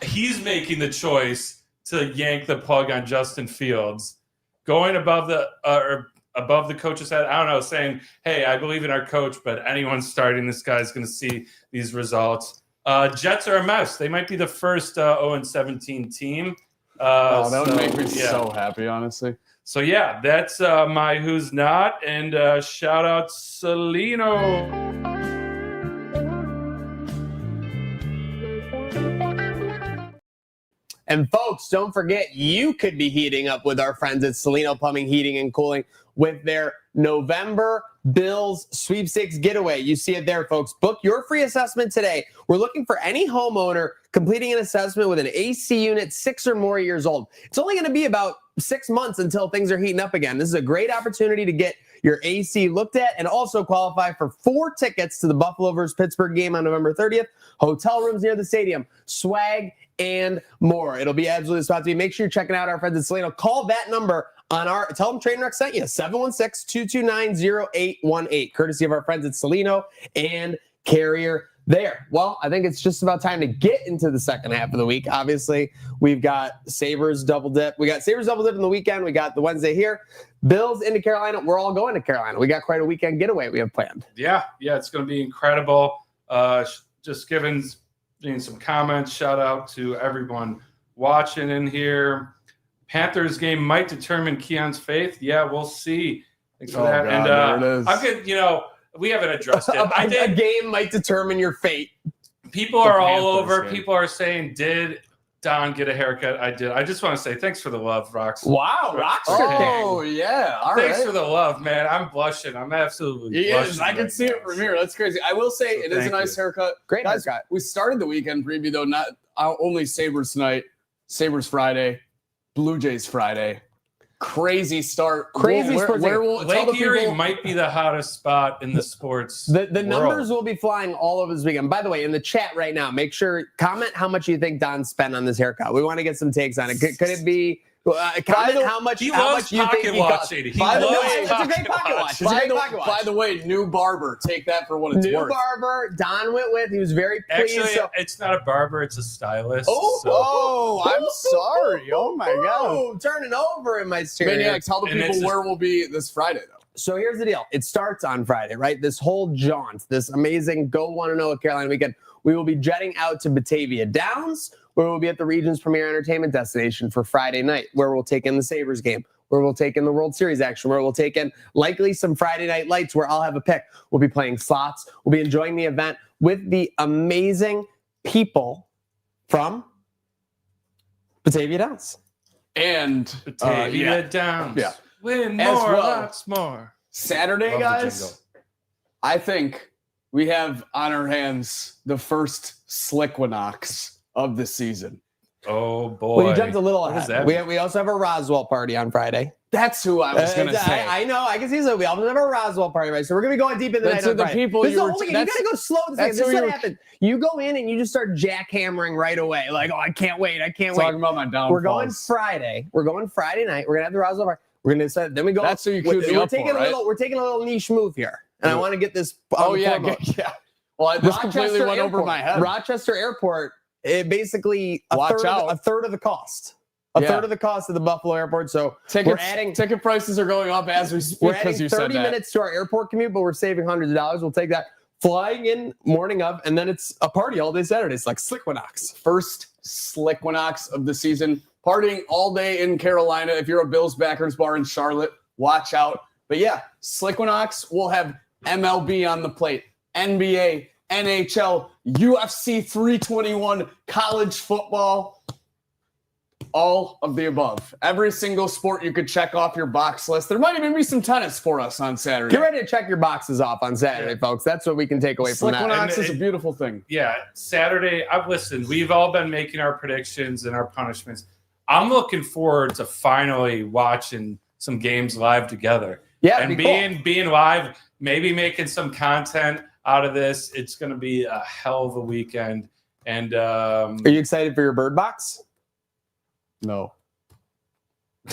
Speaker 2: he's making the choice to yank the plug on Justin Fields, going above the coach's head. I don't know, saying, "Hey, I believe in our coach, but anyone starting this guy is going to see these results." Jets are a mess. They might be the first 0-17 team.
Speaker 3: That would
Speaker 2: so,
Speaker 3: make me
Speaker 2: yeah.
Speaker 3: so happy, honestly.
Speaker 2: So yeah, that's my who's not, and shout out Celino.
Speaker 1: And folks, don't forget, you could be heating up with our friends at Celino Plumbing, Heating, and Cooling with their November Bills Sweepstakes Getaway. You see it there, folks. Book your free assessment today. We're looking for any homeowner completing an assessment with an AC unit 6 or more years old. It's only going to be about 6 months until things are heating up again. This is a great opportunity to get your AC looked at and also qualify for 4 tickets to the Buffalo versus Pittsburgh game on November 30th, hotel rooms near the stadium, swag, and more. It'll be absolutely the spot to be. Make sure you're checking out our friends at Celino. Call that number on our, tell them Trainwreck sent you, 716-229-0818, courtesy of our friends at Celino and Carrier there. Well, I think it's just about time to get into the second half of the week. Obviously, we've got Sabres double dip. We got Sabres double dip in the weekend. We got the Wednesday here. Bills into Carolina. We're all going to Carolina. We got quite a weekend getaway we have planned.
Speaker 2: Yeah, it's going to be incredible. Just giving some comments. Shout out to everyone watching in here. Panthers game might determine Keon's faith. Yeah, we'll see. Thanks for that.
Speaker 3: God,
Speaker 2: And
Speaker 3: there it is.
Speaker 2: I'm good. We haven't addressed it. I
Speaker 1: A
Speaker 2: think
Speaker 1: game might determine your fate.
Speaker 2: people are all
Speaker 3: Panthers
Speaker 2: over.
Speaker 3: game.
Speaker 2: People are saying, "Did Don get a haircut?" I did. I just want to say thanks for the love, Rox.
Speaker 1: Wow, Rockster
Speaker 3: Oh, yeah. All
Speaker 2: Thanks
Speaker 3: right.
Speaker 2: for the love, man. I'm blushing. I'm absolutely
Speaker 3: He
Speaker 2: blushing.
Speaker 3: is. I can
Speaker 2: right
Speaker 3: see it
Speaker 2: now.
Speaker 3: from here. That's crazy. I will say
Speaker 2: So
Speaker 3: it is a
Speaker 2: thank
Speaker 3: nice
Speaker 2: you.
Speaker 3: haircut.
Speaker 1: Great
Speaker 3: Guys,
Speaker 1: haircut.
Speaker 3: we started the weekend preview, though, not only Sabres tonight, Sabres Friday, Blue Jays Friday. Crazy start.
Speaker 1: Crazy
Speaker 3: where,
Speaker 1: sports
Speaker 3: where
Speaker 1: day.
Speaker 3: will tell
Speaker 2: Lake
Speaker 3: the
Speaker 2: Erie
Speaker 3: people,
Speaker 2: might be the hottest spot in the sports.
Speaker 1: The
Speaker 2: world.
Speaker 1: numbers will be flying all over this weekend. By the way, in the chat right now, make sure, comment how much you think Don spent on this haircut. We want to get some takes on it. Could it be, comment how much
Speaker 2: He
Speaker 1: how
Speaker 2: loves
Speaker 1: much you think
Speaker 2: pocket
Speaker 1: he cost.
Speaker 2: watching. He
Speaker 3: By the
Speaker 2: loves
Speaker 3: way,
Speaker 1: it's a great
Speaker 2: pocket
Speaker 1: pocket watch.
Speaker 2: watching.
Speaker 1: It's a great pocket watch.
Speaker 3: by the way, new barber. Take that for what it's
Speaker 1: New
Speaker 3: worth.
Speaker 1: barber, Don went with. He was very pleased.
Speaker 2: Actually,
Speaker 1: so-
Speaker 2: it's not a barber; it's a stylist.
Speaker 3: I'm sorry. Oh, my God.
Speaker 1: Oh, turning over in my chair.
Speaker 3: Maniac, tell the
Speaker 2: And
Speaker 3: people
Speaker 2: it's
Speaker 3: where we'll be this Friday, though.
Speaker 1: So here's the deal. It starts on Friday, right? This whole jaunt, this amazing Go 1-0 at Carolina weekend. We will be jetting out to Batavia Downs, where we'll be at the region's premier entertainment destination for Friday night, where we'll take in the Sabres game, where we'll take in the World Series action, where we'll take in likely some Friday night lights where I'll have a pick. We'll be playing slots. We'll be enjoying the event with the amazing people from Batavia Downs.
Speaker 3: And
Speaker 2: Batavia Downs.
Speaker 3: Yeah.
Speaker 2: Win
Speaker 3: As
Speaker 2: more,
Speaker 3: well.
Speaker 2: lots more.
Speaker 3: Saturday,
Speaker 2: Love the
Speaker 3: guys,
Speaker 2: jingle.
Speaker 3: I think we have on our hands the first Slickwinox of the season.
Speaker 2: Oh boy!
Speaker 1: Well, you jumped a little
Speaker 2: What does
Speaker 1: ahead.
Speaker 2: that
Speaker 1: We also have a Roswell party on Friday.
Speaker 3: That's who I was going to say.
Speaker 1: I know. I can see so. We also have a Roswell party, right? So we're going to be going deep in the
Speaker 3: That's
Speaker 1: night on
Speaker 3: who the
Speaker 1: Friday.
Speaker 3: people
Speaker 1: This is
Speaker 3: you
Speaker 1: the
Speaker 3: were-
Speaker 1: whole thing. You got
Speaker 3: that's-
Speaker 1: to go slow. This
Speaker 3: that's
Speaker 1: is
Speaker 3: who
Speaker 1: what
Speaker 3: you-
Speaker 1: happens. You go in and you just start jackhammering right away. Like, oh, I can't wait. I can't
Speaker 3: Talking
Speaker 1: wait.
Speaker 3: about my downfalls.
Speaker 1: We're going Friday. We're going Friday night. We're going to have the Roswell party. We're going to then we go.
Speaker 3: That's who you queued me
Speaker 1: we're
Speaker 3: up
Speaker 1: taking
Speaker 3: for, right?
Speaker 1: We're taking a little niche move here, and I want to get this. On
Speaker 3: Oh,
Speaker 1: the
Speaker 3: yeah.
Speaker 1: foremost.
Speaker 3: Yeah. Well, this completely went over
Speaker 1: Airport.
Speaker 3: my head.
Speaker 1: Rochester Airport. It basically
Speaker 3: Watch out.
Speaker 1: a third of the cost. a third of the cost of the Buffalo airport. So
Speaker 3: ticket prices are going up as we speak.
Speaker 1: We're adding 30 minutes to our airport commute, but we're saving hundreds of dollars. We'll take that. Flying in morning of, and then it's a party all day Saturday. It's like Slickwinox.
Speaker 3: First Slickwinox of the season. Partying all day in Carolina. If you're a Bills backers bar in Charlotte, watch out. But yeah, Slickwinox will have MLB on the plate, NBA, NHL, UFC 321, college football, all of the above. Every single sport you could check off your box list. There might even be some tennis for us on Saturday.
Speaker 1: Get ready to check your boxes off on Saturday, folks. That's what we can take away from that.
Speaker 3: Slickwinox is a beautiful thing.
Speaker 2: Yeah, Saturday, listen, we've all been making our predictions and our punishments. I'm looking forward to finally watching some games live together.
Speaker 1: Yeah,
Speaker 2: and being live, maybe making some content out of this. It's going to be a hell of a weekend. And
Speaker 1: are you excited for your bird box?
Speaker 3: No.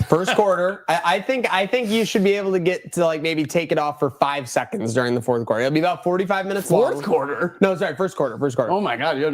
Speaker 1: First quarter. I think you should be able to get to like maybe take it off for 5 seconds during the fourth quarter. It'll be about 45 minutes long.
Speaker 3: Fourth quarter?
Speaker 1: No, sorry, first quarter.
Speaker 3: Oh my God, you had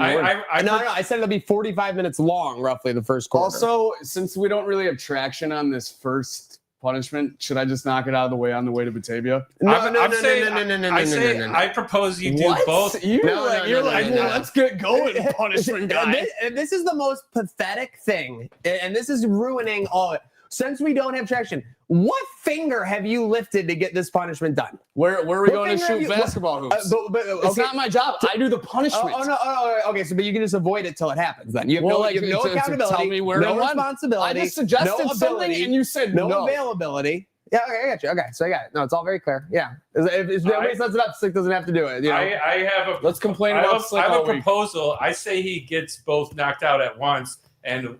Speaker 1: No, I said it'll be 45 minutes long, roughly the first quarter.
Speaker 3: Also, since we don't really have traction on this first punishment, should I just knock it out of the way on the way to Batavia?
Speaker 1: No.
Speaker 2: I propose you do both.
Speaker 3: You're like, let's get going, punishment guy.
Speaker 1: This is the most pathetic thing, and this is ruining all of it. Since we don't have traction, what finger have you lifted to get this punishment done?
Speaker 3: Where are we going to shoot basketball hoops? It's not my job. I do the punishment.
Speaker 1: Okay. So, but you can just avoid it till it happens. Then you have no accountability,
Speaker 3: tell me where
Speaker 1: no responsibility.
Speaker 3: I just suggested something, and you said no
Speaker 1: availability. Yeah, okay, I got you. Okay, so I got it. No, it's all very clear. Yeah, if nobody sets it up, Slick doesn't have to do it. You know?
Speaker 2: I have a.
Speaker 3: Let's complain about Slick.
Speaker 2: I have a proposal. I say he gets both knocked out at once and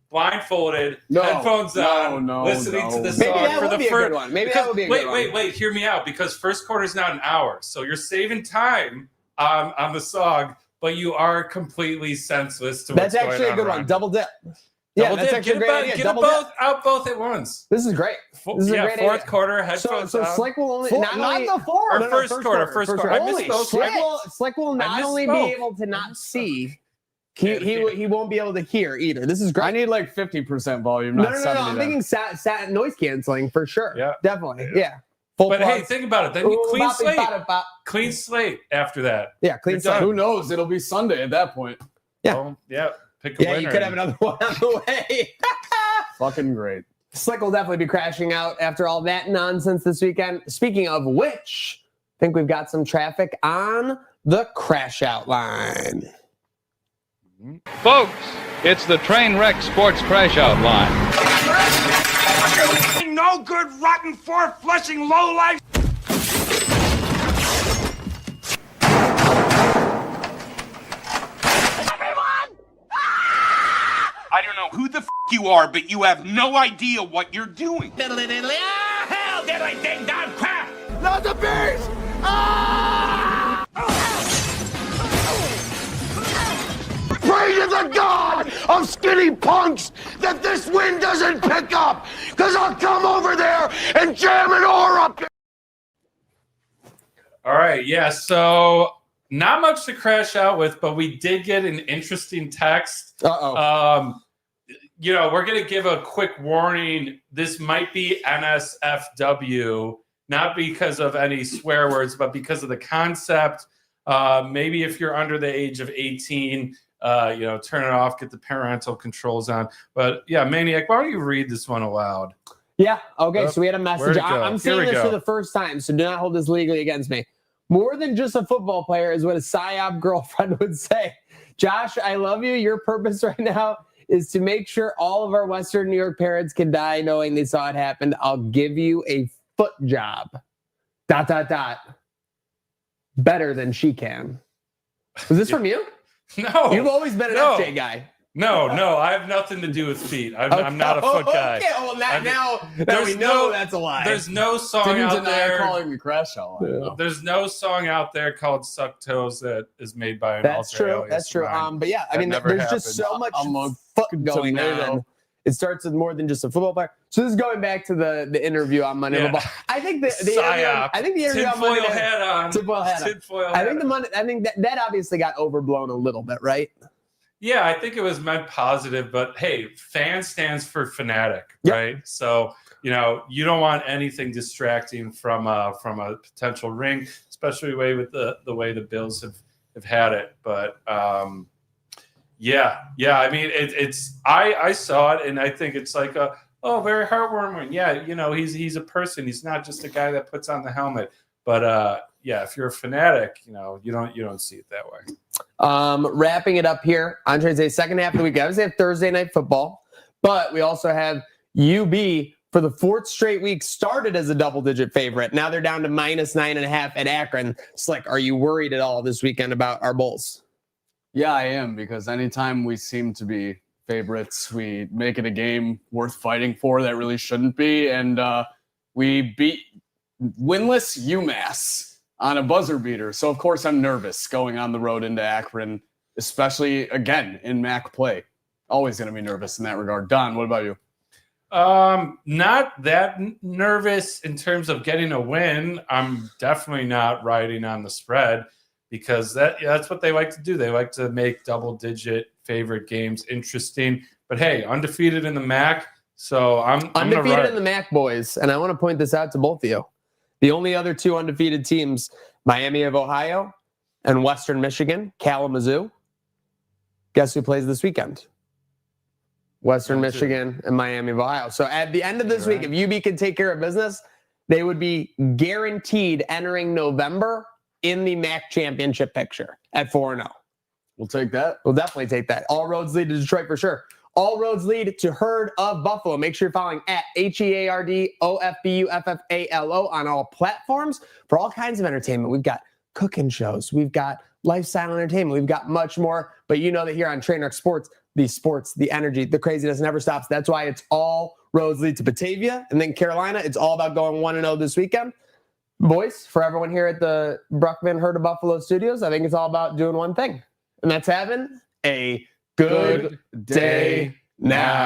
Speaker 2: blindfolded, headphones on, listening to the song.
Speaker 1: Maybe that would be a good one. Maybe that would be a good one.
Speaker 2: Wait, hear me out. Because first quarter is not an hour, so you're saving time on the song, but you are completely senseless to what's going on.
Speaker 1: That's actually a good one. Double dip.
Speaker 2: Yeah, that's actually a great idea. Get them both at once.
Speaker 1: This is great. This is a great
Speaker 2: fourth quarter, headphones
Speaker 1: So Slick will only not the fourth.
Speaker 2: Or first quarter. I missed those.
Speaker 1: Slick will not only be able to not see. He won't be able to hear either. This is great.
Speaker 3: I need like 50% volume. No.
Speaker 1: I'm thinking sat noise canceling for sure.
Speaker 2: Yeah,
Speaker 1: definitely. Yeah.
Speaker 2: But hey, think about it. Then clean slate. Clean slate after that.
Speaker 1: Yeah, clean slate.
Speaker 3: Who knows? It'll be Sunday at that point.
Speaker 1: Yeah.
Speaker 2: Pick a winner.
Speaker 1: You could have another one on the way.
Speaker 3: Fucking great.
Speaker 1: Slick will definitely be crashing out after all that nonsense this weekend. Speaking of which, I think we've got some traffic on the crash out line.
Speaker 5: Folks, it's the Trainwreck Sports Crash Out line.
Speaker 6: No good, rotten, four-flushing lowlife. Everyone! I don't know who the you are, but you have no idea what you're doing. Hell, diddly ding dong crap! Not the bees! Pray to the God of skinny punks that this wind doesn't pick up, because I'll come over there and jam an oar up.
Speaker 2: All right, yeah, so not much to crash out with, but we did get an interesting text. We're going to give a quick warning. This might be NSFW, not because of any swear words, but because of the concept. Maybe if you're under the age of 18, turn it off, get the parental controls on. But yeah, Maniac, why don't you read this one aloud?
Speaker 1: Yeah. Okay. So we had a message. I'm saying this for the first time, so do not hold this legally against me. More than just a football player is what a PSYOP girlfriend would say. Josh, I love you. Your purpose right now is to make sure all of our Western New York parents can die knowing they saw it happen. I'll give you a foot job. ... Better than she can. Was this from you?
Speaker 2: No.
Speaker 1: You've always been an FJ guy.
Speaker 2: No, I have nothing to do with feet. I'm not a foot guy.
Speaker 1: Okay, well, now we know that's a lie.
Speaker 2: There's no song out there
Speaker 3: calling me crash out.
Speaker 2: There's no song out there called "Suck Toes" that is made by an
Speaker 1: That's true. But yeah, I mean, there's just so much foot going on. It starts with more than just a football player. So this is going back to the interview on Monday. Yeah. I think the interview on Monday.
Speaker 2: Tinfoil hat on.
Speaker 1: I think that obviously got overblown a little bit, right?
Speaker 2: Yeah, I think it was meant positive, but hey, fan stands for fanatic,
Speaker 1: Yep.
Speaker 2: right? So, you don't want anything distracting from a potential ring, especially with the way the Bills have had it. But yeah. I mean, I saw it, and I think it's like very heartwarming. Yeah, he's a person. He's not just a guy that puts on the helmet. But yeah, if you're a fanatic, you don't see it that way.
Speaker 1: Wrapping it up here on Tuesday, second half of the week. Obviously, have Thursday night football, but we also have UB for the fourth straight week started as a double-digit favorite. Now they're down to -9.5 at Akron. Slick, are you worried at all this weekend about our Bulls?
Speaker 3: Yeah, I am, because anytime we seem to be favorites, we make it a game worth fighting for that really shouldn't be. And we beat winless UMass on a buzzer beater. So, of course, I'm nervous going on the road into Akron, especially, again, in MAC play. Always going to be nervous in that regard. Don, what about you?
Speaker 2: Not that nervous in terms of getting a win. I'm definitely not riding on the spread, because that's what they like to do. They like to make double-digit favorite games interesting. But hey, undefeated in the MAC, so I'm
Speaker 1: undefeated in the MAC, boys. And I want to point this out to both of you. The only other two undefeated teams, Miami of Ohio and Western Michigan, Kalamazoo. Guess who plays this weekend? Western Michigan and Miami of Ohio. So at the end of this week, if UB can take care of business, they would be guaranteed entering November in the MAC championship picture at 4-0.
Speaker 3: We'll take that.
Speaker 1: We'll definitely take that. All roads lead to Detroit for sure. All roads lead to Herd of Buffalo. Make sure you're following at HEARDOFBUFFALO on all platforms for all kinds of entertainment. We've got cooking shows. We've got lifestyle entertainment. We've got much more. But you know that here on Trainwreck Sports, the energy, the craziness never stops. That's why it's all roads lead to Batavia. And then Carolina, it's all about going 1-0 this weekend. Boys, for everyone here at the Bruckman Herd of Buffalo Studios, I think it's all about doing one thing. And that's having a good day now.